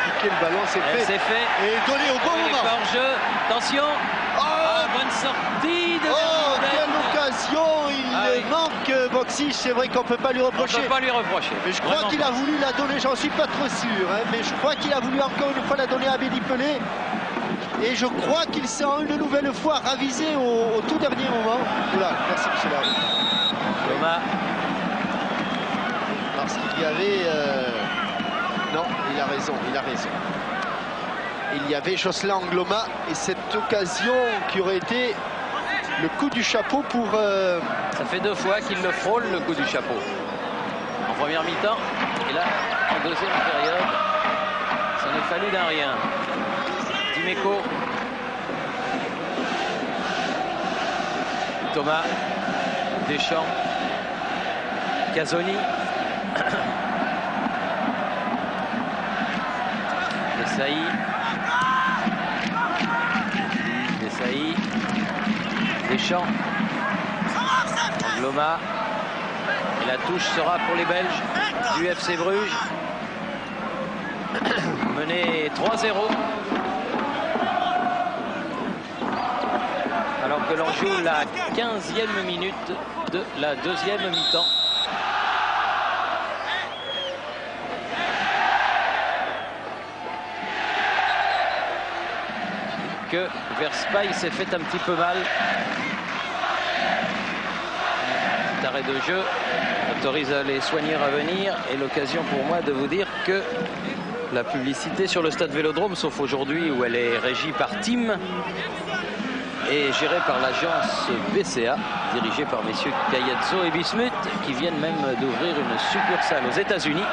Piquer le ballon, c'est fait. C'est fait. Et donné au bon moment. Hors-jeu. Attention. Bonne sortie de quelle occasion. Il manque Boksic. C'est vrai qu'on ne peut pas lui reprocher. On ne peut pas lui reprocher. Mais je crois qu'il a voulu la donner. J'en suis pas trop sûr. Mais je crois qu'il a voulu encore une fois la donner à Abedi Pelé. Et je crois qu'il s'est une nouvelle fois ravisé au tout dernier moment. Voilà, merci monsieur Larry. Thomas. Parce qu'il y avait... Non, il a raison. Il y avait Jocelyn Angloma et cette occasion qui aurait été le coup du chapeau pour... Ça fait 2 fois qu'il le frôle, le coup du chapeau. En première mi-temps, et là, en deuxième période, ça n'est fallu d'un rien. Dimeco. Thomas. Deschamps. Casoni. Desailly. Desailly. Deschamps. Loma. Et la touche sera pour les Belges du FC Bruges. Mené 3-0. Alors que l'on joue la 15e minute de la deuxième mi-temps. Que Verspaille s'est fait un petit peu mal. Petit arrêt de jeu autorise les soigneurs à venir et l'occasion pour moi de vous dire que la publicité sur le stade Vélodrome, sauf aujourd'hui où elle est régie par Tim, est gérée par l'agence BCA, dirigée par messieurs Caiazzo et Bismuth, qui viennent même d'ouvrir une succursale aux États-Unis.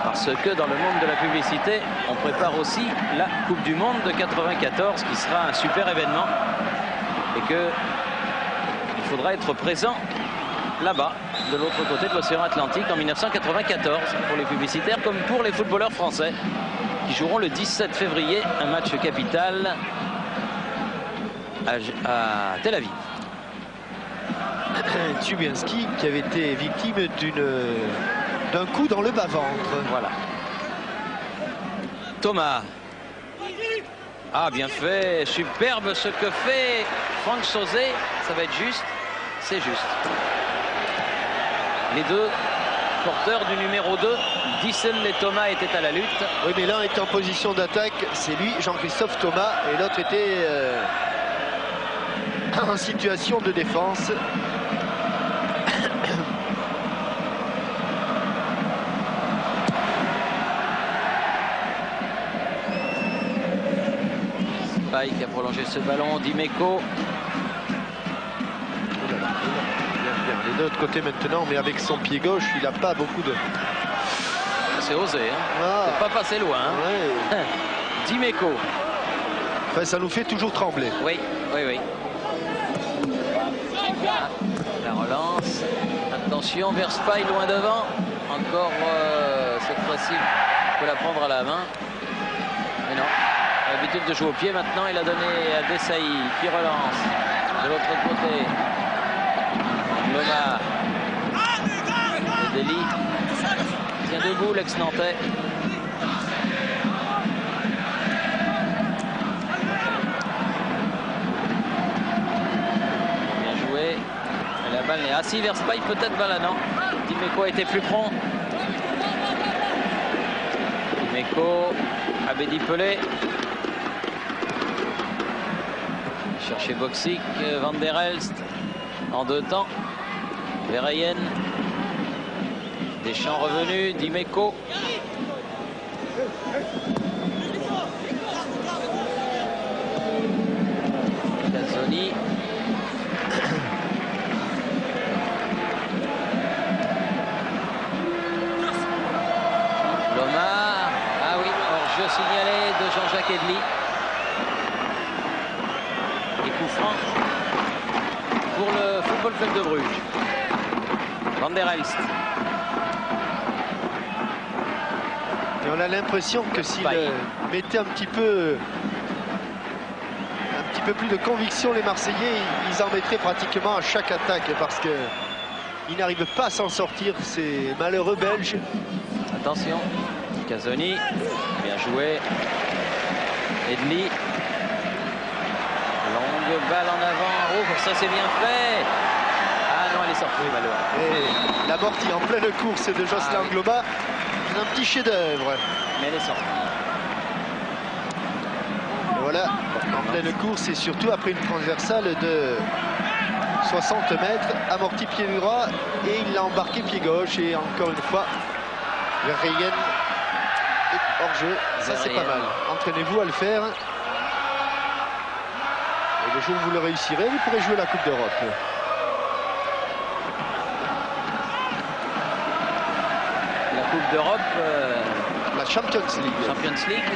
Parce que dans le monde de la publicité, on prépare aussi la Coupe du Monde de 94 qui sera un super événement et que il faudra être présent là-bas, de l'autre côté de l'océan Atlantique en 1994 pour les publicitaires comme pour les footballeurs français qui joueront le 17 février un match capital à Tel Aviv. Djubiński qui avait été victime d'un coup dans le bas-ventre. Voilà. Thomas. Ah, bien fait. Superbe ce que fait Franck Sauzet. Ça va être juste. C'est juste. Les deux porteurs du numéro 2, Dissel et Thomas, étaient à la lutte. Oui, mais l'un était en position d'attaque. C'est lui, Jean-Christophe Thomas. Et l'autre était en situation de défense. Qui a prolongé ce ballon, Dimeco. Il est de l'autre côté maintenant, mais avec son pied gauche, il n'a pas beaucoup de... C'est osé, hein. Ah. C'est pas passé loin. Hein. Ouais. Dimeco. Enfin, ça nous fait toujours trembler. Oui, oui, oui. Ah, la relance. Attention, Verspaille loin devant. Encore cette fois-ci, on peut la prendre à la main. Mais non. L'habitude de jouer au pied maintenant, il a donné à Desailly qui relance de l'autre côté. Loma. Deli tient debout l'ex-Nantais. Bien joué. Et la balle n'est assise vers Verspaille, peut-être Balanant. Dimeco a été plus prompt. Dimeco, Abedi Pelé. Chercher Boxic, Van der Elst en deux temps. Verheyen. Deschamps revenu, Dimeco. Casoni. Loma. Ah oui, hors-jeu signalé de Jean-Jacques Edli. Franc pour le Football Club de Bruges. Van der Elst. Et on a l'impression que s'il mettait un petit peu plus de conviction, les Marseillais, ils en mettraient pratiquement à chaque attaque parce qu'ils n'arrivent pas à s'en sortir, ces malheureux Belges. Attention, Casoni, bien joué. Edli. Balle en avant, oh ça c'est bien fait. Ah non, elle est sortie malheureusement. Et l'amorti en pleine course de Jocelyn Gloma, un petit chef-d'œuvre. Mais elle est sortie. Et voilà, en pleine course et surtout après une transversale de 60 mètres, amorti pied droit et il l'a embarqué pied gauche et encore une fois, Verheyen est hors jeu. Ça c'est pas mal. Entraînez-vous à le faire. Le jour où vous le réussirez, vous pourrez jouer la Coupe d'Europe. La Coupe d'Europe, la Champions League. Champions League,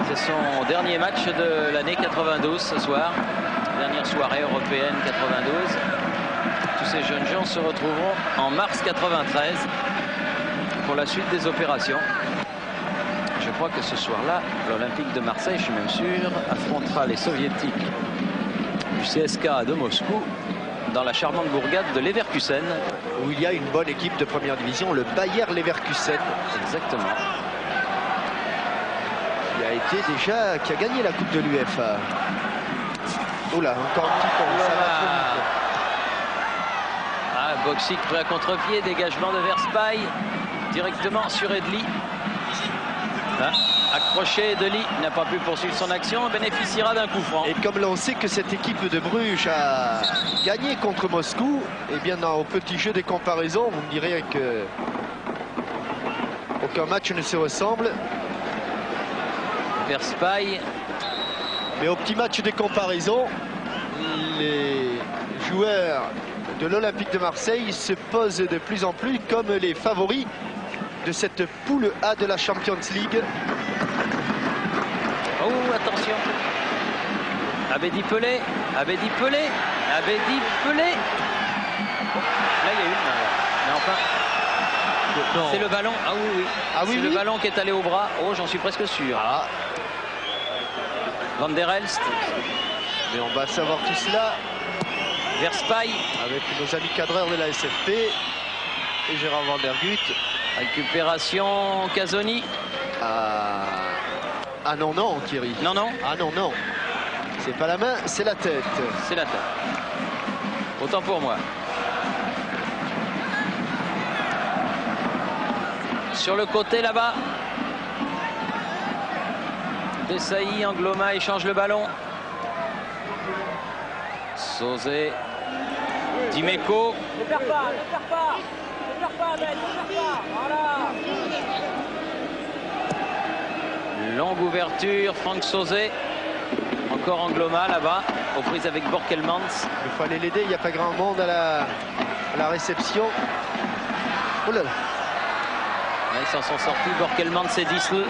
c'est son dernier match de l'année 92 ce soir. dernière soirée européenne 92. Tous ces jeunes gens se retrouveront en mars 93 pour la suite des opérations. Je crois que ce soir-là, l'Olympique de Marseille, je suis même sûr, affrontera les soviétiques du CSKA de Moscou dans la charmante bourgade de Leverkusen. Où il y a une bonne équipe de première division, le Bayer Leverkusen. Exactement. Qui a gagné la Coupe de l'UEFA. Oula, encore un petit peu. Ça va trop vite. Ah, Boksic prêt à contre-pied, dégagement de Verspaille directement sur Edli. Ah, accroché, Edli n'a pas pu poursuivre son action, bénéficiera d'un coup franc. Et comme l'on sait que cette équipe de Bruges a gagné contre Moscou, et bien au petit jeu des comparaisons, vous me direz que aucun match ne se ressemble. Verspaille. Mais au petit match des comparaisons, les joueurs de l'Olympique de Marseille se posent de plus en plus comme les favoris de cette poule A de la Champions League. Oh, attention. Abedi Pelé, Abedi Pelé, Abedi Pelé. Oh, là, il y a une. Mais enfin, c'est le ballon. Ah oui, oui. Ah, oui, c'est oui. le ballon qui est allé au bras. Oh, j'en suis presque sûr. Ah. Van der Elst. Mais on va savoir tout cela Verspaille. avec nos amis cadreurs de la SFP et Gérard Van der Gut. Récupération Casoni. Ah non, non, Thierry. Non, non. Ah non, non. C'est pas la main, c'est la tête. C'est la tête. Autant pour moi. Sur le côté là-bas. Desailly, Angloma échange le ballon. Sauzet. Dimeco. Ne perds pas, ne perds pas. Ne perds pas, Abel, ne perds pas. Voilà. Longue ouverture, Franck Sauzet. Encore Angloma là-bas, aux prises avec Borkelmans. Il faut aller l'aider, il n'y a pas grand monde à la réception. Oh là là. Ils s'en sont sortis, Borkelmans et Disl.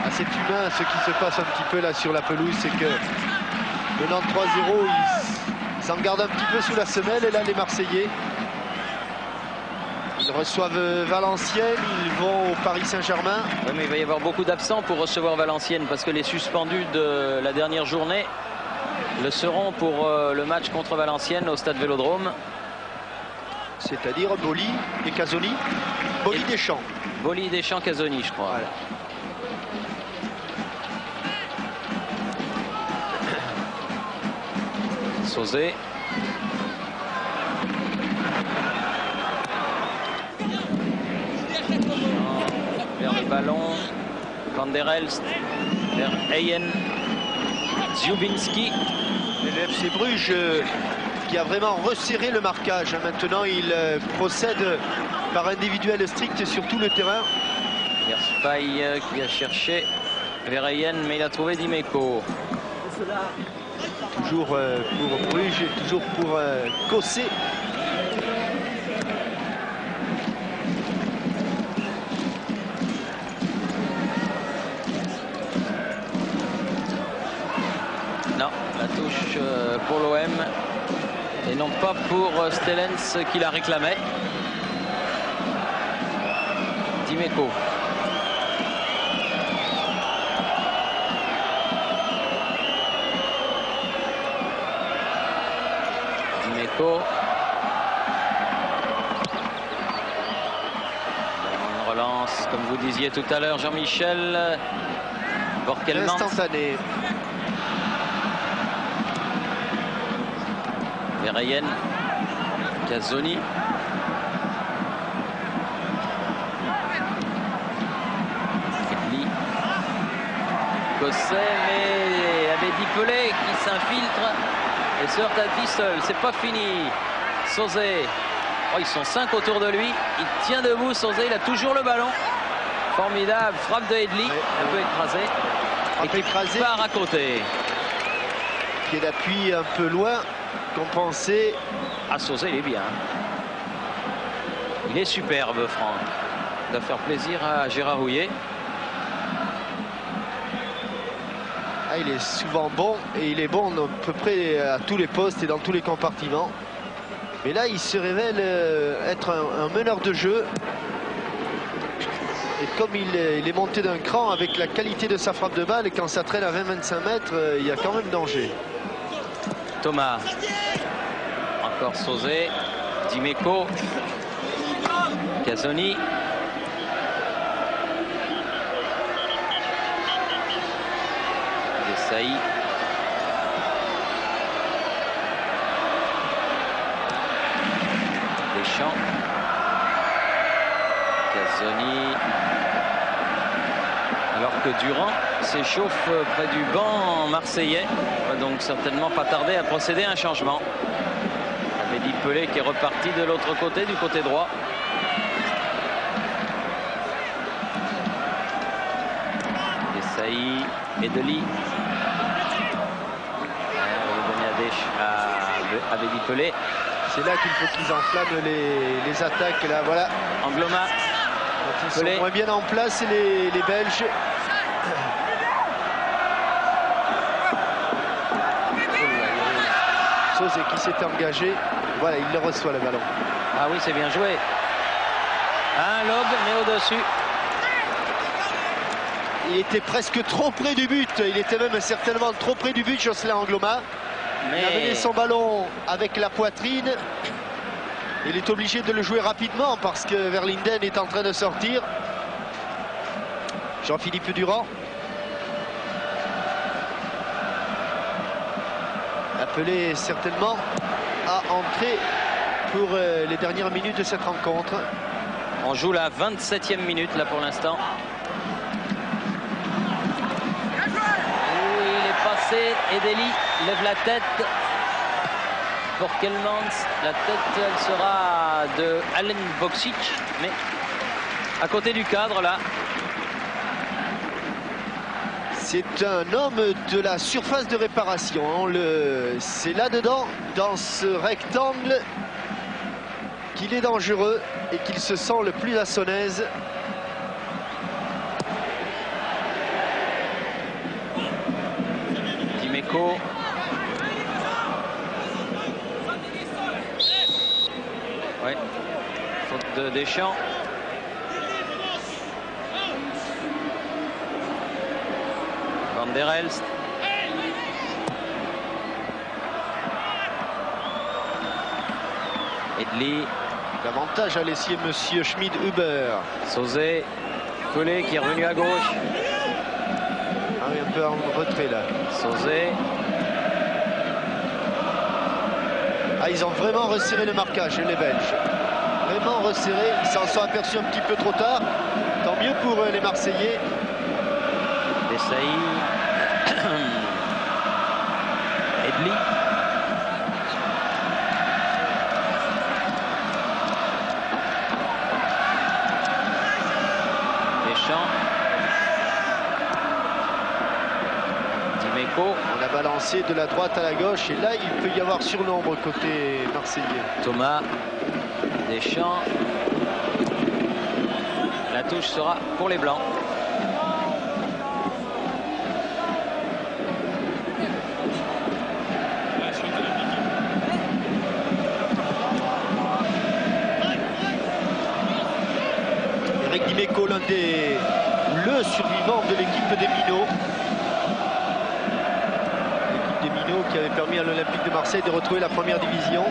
Ah, c'est humain ce qui se passe un petit peu là sur la pelouse, c'est que menant 3-0, ils s'en gardent un petit peu sous la semelle. Et là, les Marseillais, ils reçoivent Valenciennes, ils vont au Paris Saint-Germain. Oui, mais il va y avoir beaucoup d'absents pour recevoir Valenciennes parce que les suspendus de la dernière journée le seront pour le match contre Valenciennes au stade Vélodrome. C'est-à-dire Boli et Casoni. Boli Et Deschamps. Boli, Deschamps, Casoni, je crois. Voilà. Sauzet. Vers le ballon. Van der Elst. Vers Eyen. Dziubinski. Et le FC Bruges qui a vraiment resserré le marquage. Maintenant, il procède par individuel strict sur tout le terrain. Verspaille qui a cherché vers Eyen, mais il a trouvé Dimeco. Toujours pour Bruges et toujours pour Cossé. Non, la touche pour l'OM et non pas pour Stellens qui la réclamait. Dimeco. Dimeco. Une relance, comme vous disiez tout à l'heure, Jean-Michel. Borkelmans. Instantané. Vereyen, Casoni. Edli. Cosset, mais Abedi Pelé qui s'infiltre et se heurte à Distel. C'est pas fini. Sauzet. Oh, ils sont 5 autour de lui. Il tient debout, Sauzet. Il a toujours le ballon. Formidable. Frappe de Edli. Un peu écrasé. Et qui Écrasé. part à côté. Pied d'appui un peu loin. Compensé. Ah, Sauzet, il est bien. Il est superbe, Franck. Il doit faire plaisir à Gérard Rouillet. Ah, il est souvent bon et il est bon à peu près à tous les postes et dans tous les compartiments. Mais là, il se révèle être un meneur de jeu. Et comme il est monté d'un cran avec la qualité de sa frappe de balle, et quand ça traîne à 20-25 mètres, il y a quand même danger. Thomas. Encore Sauzet. Dimeco. Casoni. Desailly. Deschamps. Casoni. Alors que Durand s'échauffe près du banc marseillais. Va donc certainement pas tarder à procéder à un changement. Abedi Pelé qui est reparti de l'autre côté, du côté droit. Desailly, Edeli. À Abedi Pelé. C'est là qu'il faut qu'ils enflamment les attaques. Là, voilà. Angloma. Ils sont moins bien en place, les Belges. Sauzet qui s'est engagé. Voilà, il le reçoit le ballon. Ah oui, c'est bien joué. Un lob, mais au-dessus. Il était presque trop près du but. Il était même certainement trop près du but, Jocelyn Angloma. Mais... il a mené son ballon avec la poitrine. Il est obligé de le jouer rapidement parce que Verlinden est en train de sortir. Jean-Philippe Durand. Appelé certainement à entrer pour les dernières minutes de cette rencontre. On joue la 27e minute là pour l'instant. Il est passé. Edeli lève la tête. Borkelmans, la tête elle sera de Alen Boksic, mais à côté du cadre là. C'est un homme de la surface de réparation. C'est là-dedans, dans ce rectangle, qu'il est dangereux et qu'il se sent le plus à son aise. Dimeco. Ouais. Faute de Deschamps. Van der Elst. Edli. L'avantage à l'essier monsieur Schmid-Huber. Sauzet. Pelé qui est revenu à gauche. Ah oui, un peu en retrait là. Sauzet. Ah, ils ont vraiment resserré le marquage, les Belges. Vraiment resserré. Ils s'en sont aperçus un petit peu trop tard. Tant mieux pour les Marseillais. Desailly. Edli. Deschamps. Dimeco. On a balancé de la droite à la gauche et là il peut y avoir surnombre côté marseillais. Thomas. Deschamps. La touche sera pour les Blancs. Eric Dimeco, le survivant de l'équipe des Minots. L'équipe des Minots qui avait permis à l'Olympique de Marseille de retrouver la première division.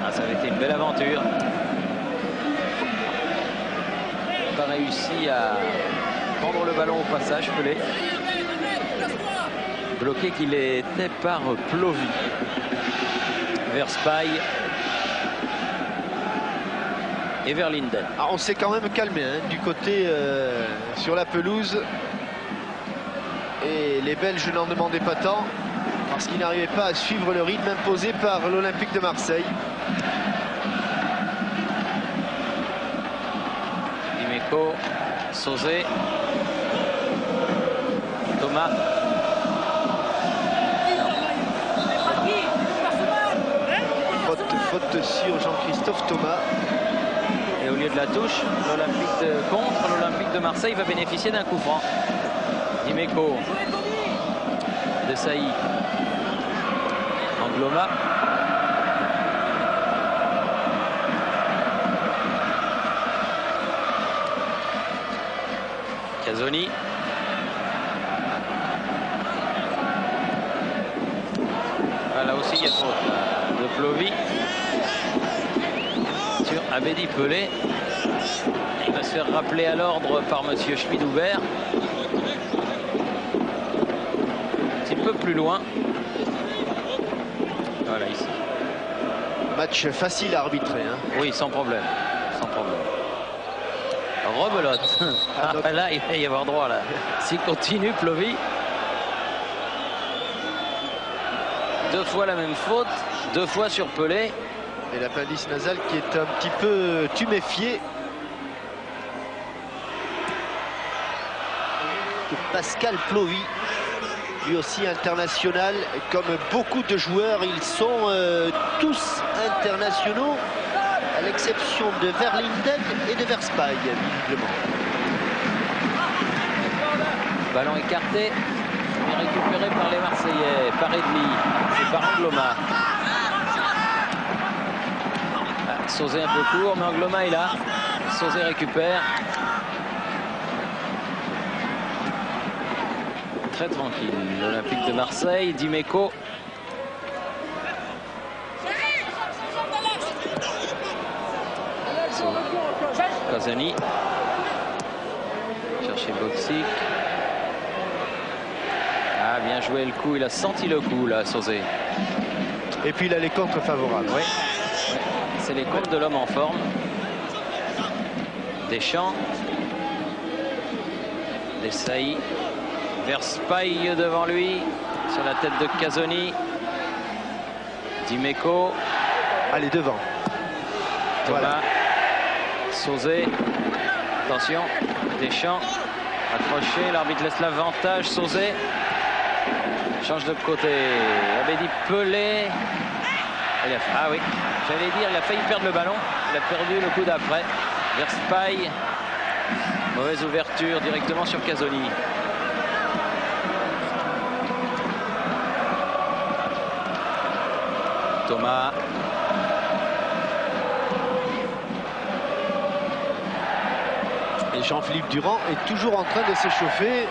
Ah, ça avait été une belle aventure. Pas réussi à prendre le ballon au passage, Pelé. Bloqué qu'il était par Plovy. Verspaille. Et Verlinden. Ah, on s'est quand même calmé du côté sur la pelouse. Et les Belges n'en demandaient pas tant parce qu'ils n'arrivaient pas à suivre le rythme imposé par l'Olympique de Marseille. Dimeco, Sauzet, Thomas. Faute sur Jean-Christophe Thomas. Et au lieu de la touche, l'Olympique de Marseille va bénéficier d'un coup franc. Dimeco. Desailly. Angloma. Casoni. Là aussi il y a faute de Plovy sur Abedi Pelé. Il va se faire rappeler à l'ordre par monsieur Schmid-Hubert. Un petit peu plus loin. Voilà ici. Match facile à arbitrer. Hein. Oui, sans problème. Sans problème. Rebelote. Ah, là, il va y avoir droit là. S'il continue, Plovy. Deux fois la même faute, deux fois sur Pelé. Et l'appendice nasal qui est un petit peu tuméfié. Pascal Plovy, lui aussi international. Comme beaucoup de joueurs, ils sont tous internationaux, à l'exception de Verlinden et de Verspaille, visiblement. Ballon écarté, et récupéré par les Marseillais, par Edli, c'est par Angloma. Sauzé un peu court, mais Angloma est là. Sauzé récupère. Très tranquille, l'Olympique de Marseille, Dimeco. Casoni. Chercher Boxic. Ah, bien joué le coup, il a senti le coup là, Sauzé. Et puis il a les contres favorables. Oui. C'est les comptes de l'homme en forme. Deschamps. Desailly. Verspaille devant lui. Sur la tête de Casoni. Dimeco. Allez, devant. Thomas. Voilà. Sauzé. Attention. Deschamps. Accroché. L'arbitre laisse l'avantage. Sauzé. Change de côté. Abedi Pelé. Ah oui, j'allais dire, il a failli perdre le ballon. Il a perdu le coup d'après. Verspaille. Mauvaise ouverture directement sur Casoni. Thomas. Et Jean-Philippe Durand est toujours en train de s'échauffer.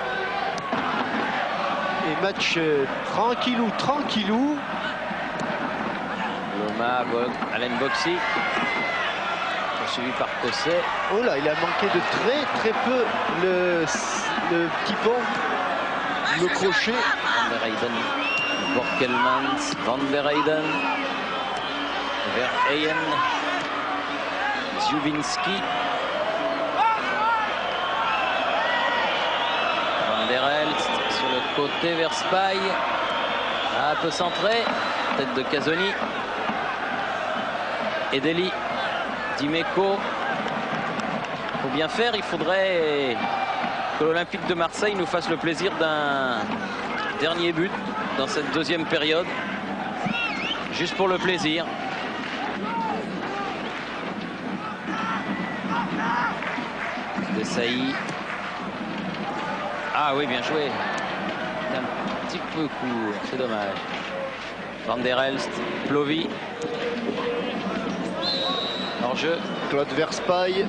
Et match tranquillou, tranquillou. Loma, Alain Boxic. Suivi par Cosset. Oh là, il a manqué de très peu le petit pont, le crochet. Van der Heyden, Borkelmans, Van der Heyden, Verheyen, Dziubinski, Van der Elst sur le côté, Verspaille, un peu centré, tête de Casoni, Edeli, Dimeco. Il faut bien faire, il faudrait que l'Olympique de Marseille nous fasse le plaisir d'un dernier but dans cette deuxième période, juste pour le plaisir. Desailly. Ah oui, bien joué. Un petit peu court, c'est dommage. Van der Elst, Plovy. Hors-jeu. Claude Verspaille.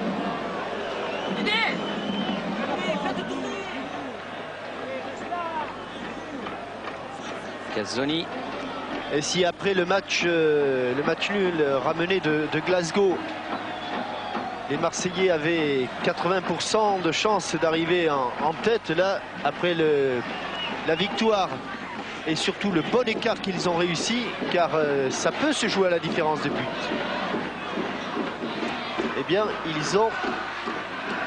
Casoni. Et si après le match nul ramené de Glasgow, les Marseillais avaient 80% de chances d'arriver en tête, là, après la victoire et surtout le bon écart qu'ils ont réussi, car ça peut se jouer à la différence de but. Eh bien, ils ont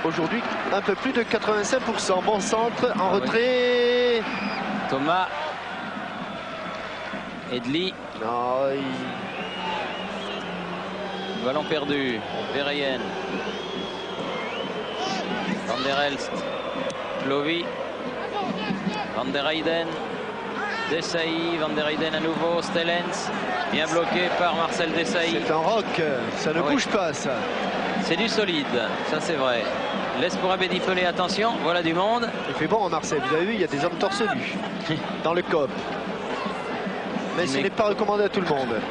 aujourd'hui un peu plus de 85%. Bon centre, en retrait. Thomas. Edli. Non, Ballon perdu. Verheyen. Van der Elst. Plovy. Van der Heyden. Desailly. Van der Heyden à nouveau. Stellens. Bien bloqué par Marcel Desailly. c'est un roc, ça ne bouge pas ça. C'est du solide, ça c'est vrai. Laisse pour Abedi Pelé, attention, voilà du monde. Il fait bon à Marseille, vous avez vu, il y a des hommes torse nus dans le COP. Mais ce n'est pas recommandé à tout le monde.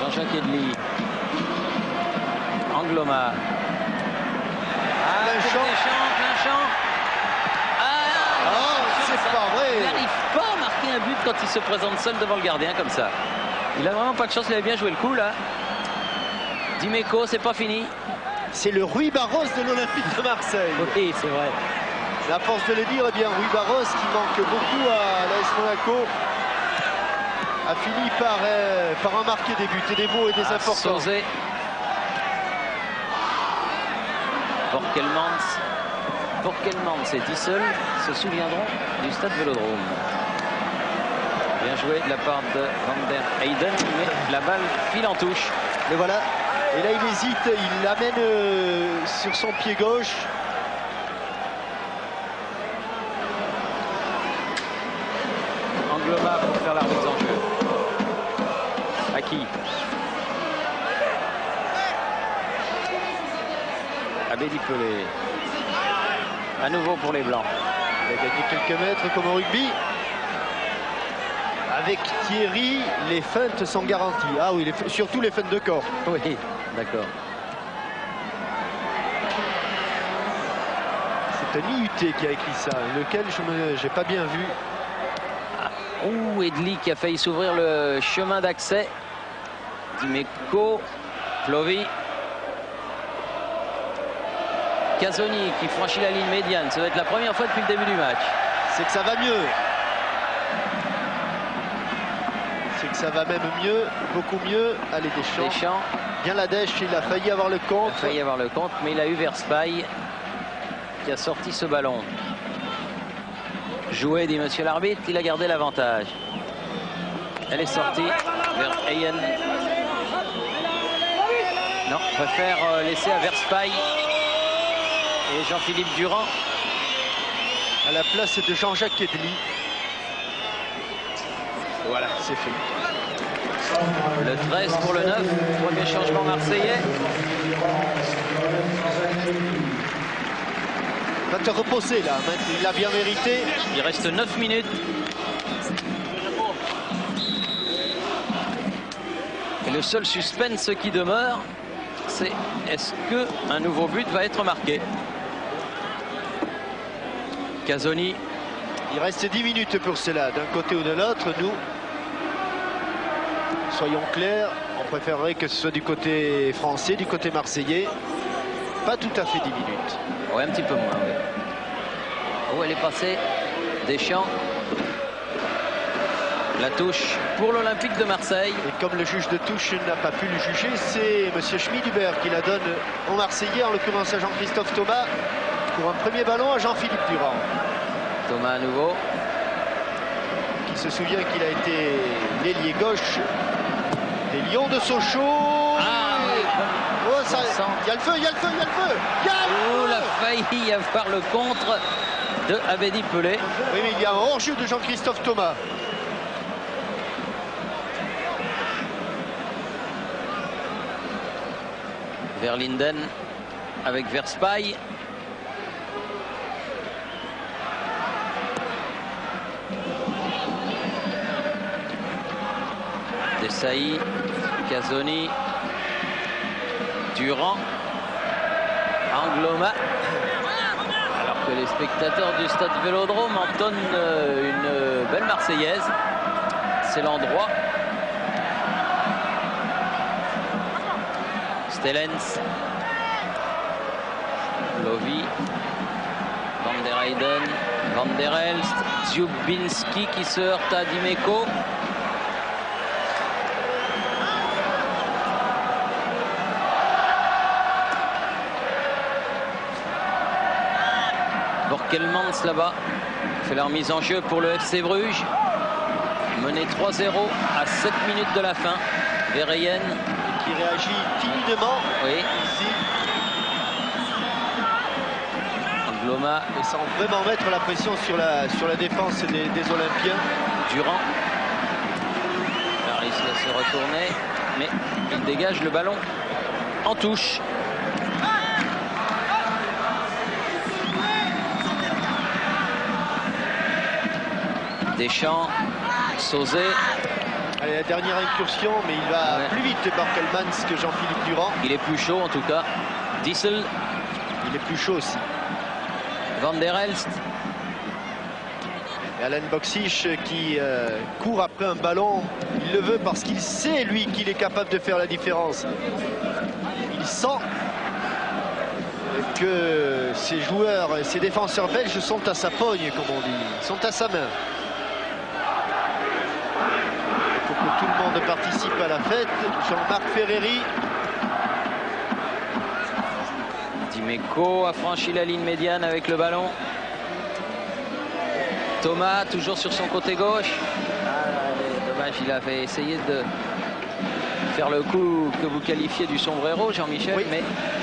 Jean-Jacques Edli. Angloma. Plein champ. Plein champ. C'est pas vrai. Il n'arrive pas à marquer un but quand il se présente seul devant le gardien comme ça. Il a vraiment pas de chance, il avait bien joué le coup là. Dimeco, c'est pas fini. C'est le Rui Barros de l'Olympique de Marseille. Oui, c'est vrai. La force de le dire, eh bien Rui Barros, qui manque beaucoup à l'AS Monaco, a fini par en marquer des buts et des beaux et des importants. Sauzé. Borkelmans et Dissel se souviendront du stade Vélodrome. Bien joué de la part de Van der Heyden, mais la balle file en touche. Mais voilà, et là il hésite, il l'amène sur son pied gauche. Angloma pour faire la remise en jeu. À qui? Abedi Pelé. À nouveau pour les Blancs. Il a gagné quelques mètres comme au rugby. Avec Thierry, les feintes sont garanties. Ah oui, surtout les feintes de corps. Oui, d'accord. C'est un IUT qui a écrit ça, lequel je n'ai pas bien vu. Ouh, Edli qui a failli s'ouvrir le chemin d'accès. Dimeco, Plovi. Casoni qui franchit la ligne médiane. Ça va être la première fois depuis le début du match. C'est que ça va mieux. C'est que ça va même mieux, beaucoup mieux. Allez, Deschamps. Bien la dèche, il a failli avoir le compte. Il a failli avoir le compte, mais il a eu Verspaille qui a sorti ce ballon. Joué, dit monsieur l'arbitre, il a gardé l'avantage. Elle est sortie vers Eyen. Non, préfère laisser à Verspaille et Jean-Philippe Durand. À la place de Jean-Jacques Edli. Voilà, c'est fait. Le 13 pour le 9, premier changement marseillais. Va te reposer là, il l'a bien mérité. Il reste 9 minutes. Et le seul suspense qui demeure, c'est est-ce qu'un nouveau but va être marqué? Casoni. Il reste 10 minutes pour cela, d'un côté ou de l'autre. Nous, soyons clairs, on préférerait que ce soit du côté français, du côté marseillais. Pas tout à fait 10 minutes. Oui, un petit peu moins. Oui. Où elle est passée? Deschamps. La touche pour l'Olympique de Marseille. Et comme le juge de touche n'a pas pu le juger, c'est M. Schmidhuber qui la donne aux Marseillais, en l'occurrence à Jean-Christophe Thomas, pour un premier ballon à Jean-Philippe Durand. Thomas à nouveau. Qui se souvient qu'il a été l'ailier gauche des Lions de Sochaux. Ah oui, oh, ça, il y a le feu, il y a le feu, il y a le feu. Oh, il a failli y avoir le contre de Abedi Pelé. Oui, mais il y a un hors-jeu de Jean-Christophe Thomas. Verlinden avec Verspaille. Desailly, Casoni, Durand, Angloma. Alors que les spectateurs du stade Vélodrome entonnent une belle Marseillaise. C'est l'endroit. Stellens, Lovi, Van der Heyden, Van der Elst, Dziubinski qui se heurte à Dimeco. Borkelmans là-bas fait la remise en jeu pour le FC Bruges. Mené 3-0 à 7 minutes de la fin. Verheyen qui réagit timidement. Oui. Ici. Angloma. Et sans vraiment mettre la pression sur la défense des Olympiens. Durand. Alors ici, elle se retourner, mais il dégage le ballon en touche. Deschamps, Sauzet. Allez, la dernière incursion, mais il va plus vite Borkelmans que Jean-Philippe Durand. Il est plus chaud en tout cas. Dissel. Il est plus chaud aussi. Van der Elst. Et Alen Boksic qui court après un ballon. Il le veut parce qu'il sait, lui, qu'il est capable de faire la différence. Il sent que ses joueurs, ses défenseurs belges sont à sa pogne, comme on dit. Ils sont à sa main. Pour que tout le monde participe à la fête, Jean-Marc Ferreri. Dimeco a franchi la ligne médiane avec le ballon. Thomas toujours sur son côté gauche. Dommage, il avait essayé de faire le coup que vous qualifiez du sombrero, Jean-Michel, oui. Mais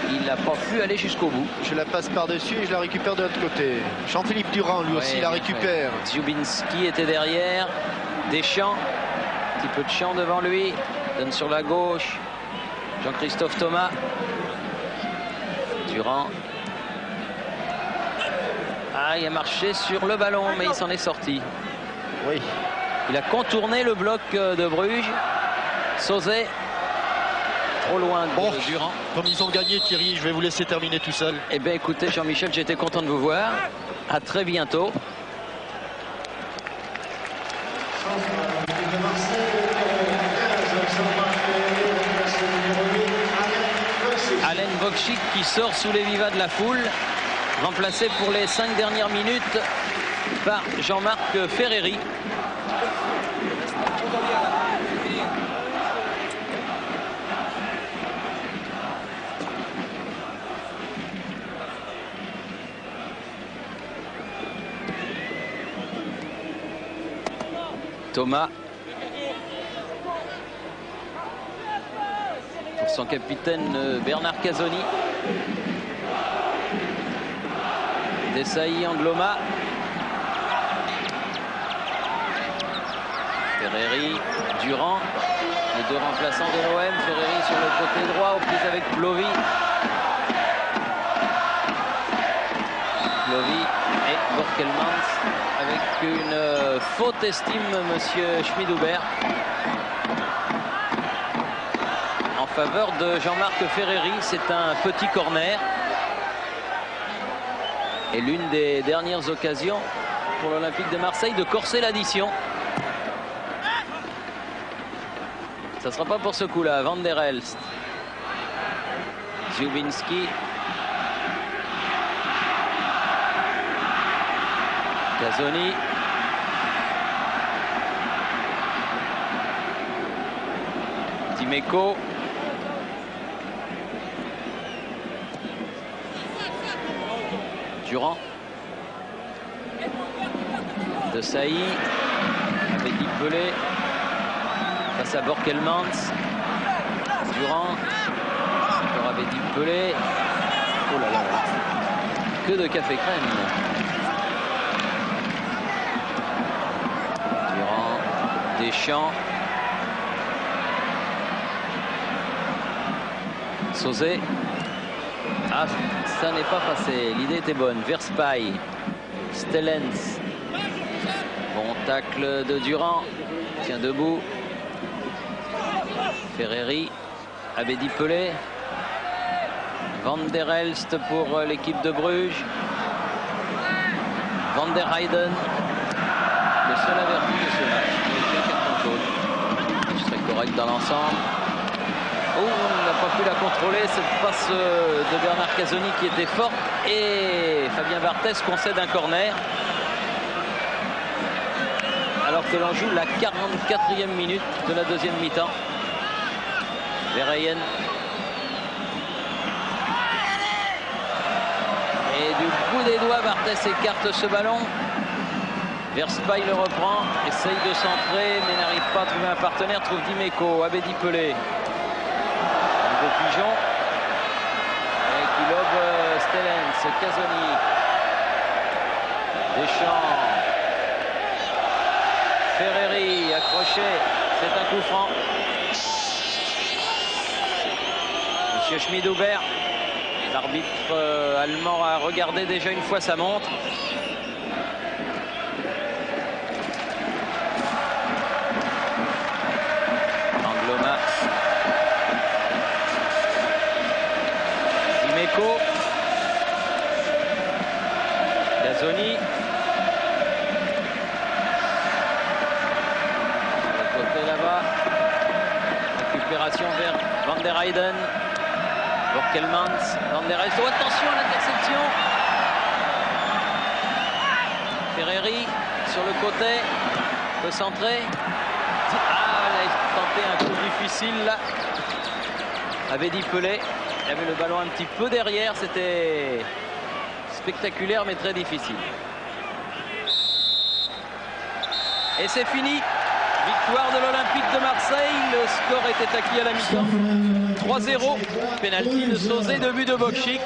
il n'a pas pu aller jusqu'au bout. Je la passe par-dessus et je la récupère de l'autre côté. Jean-Philippe Durand, lui aussi, la récupère. Dziubinski était derrière. Deschamps, un petit peu de champ devant lui. Donne sur la gauche. Jean-Christophe Thomas. Durand. Ah, il a marché sur le ballon, mais il s'en est sorti. Oui. Il a contourné le bloc de Bruges. Sauzet. Trop loin de Durand. Comme ils ont gagné, Thierry, je vais vous laisser terminer tout seul. Eh bien, écoutez, Jean-Michel, j'étais content de vous voir. À très bientôt. Alen Boksic qui sort sous les vivas de la foule, remplacé pour les 5 dernières minutes par Jean-Marc Ferreri. Thomas pour son capitaine Bernard Casoni. Desailly, Angloma. Ferreri, Durand. Les deux remplaçants de l'OM. Ferreri sur le côté droit aux prises avec Plovy. Plovy et Borkelmans avec une faute estime, monsieur Schmidhuber, en faveur de Jean-Marc Ferreri. C'est un petit corner et l'une des dernières occasions pour l'Olympique de Marseille de corser l'addition. Ça ne sera pas pour ce coup-là. Van der Elst, Dziubinski, Casoni, Dimeco, Durand, Desailly, Abedi Pelé face à Borkelmans, Durand, encore Abedi Pelé. Oh là là, que de café crème. Deschamps, Sauzet. Ah, ça n'est pas passé. L'idée était bonne. Verspaille, Stellens. Bon tacle de Durand. Tient debout. Ferreri, Abedi Pelé. Van der Elst pour l'équipe de Bruges. Van der Heyden. Le seul averti de ce match. Je serais correct dans l'ensemble. Oh, on n'a pas pu la contrôler. Cette passe de Bernard Casoni qui était forte. Et Fabien Barthez concède un corner. Alors que l'on joue la 44e minute de la deuxième mi-temps. Verheyen. Et du bout des doigts, Barthez écarte ce ballon. Verspaille le reprend, essaye de centrer, mais n'arrive pas à trouver un partenaire. Trouve Dimeco, Abedi Pelé. Un beau pigeon. Et qui lobe Stellens, Casoni. Deschamps. Ferreri accroché. C'est un coup franc. Monsieur Schmid-Hubert, l'arbitre allemand a regardé déjà une fois sa montre. Angloma. Zimeco. Gazzoni. De côté là-bas. Récupération vers Van der Heyden. Borkelmans, Van der Heyden. Oh, attention à l'interception. Ferreri sur le côté. Peut centrer. Ah, il a tenté un coup difficile là. Avait dit Pelé. Il avait le ballon un petit peu derrière. C'était spectaculaire mais très difficile. Et c'est fini. Victoire de l'Olympique de Marseille. Le score était acquis à la mi-temps. 3-0. Penalty de Sauzet, 2 buts de Bokchik.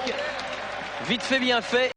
Vite fait, bien fait.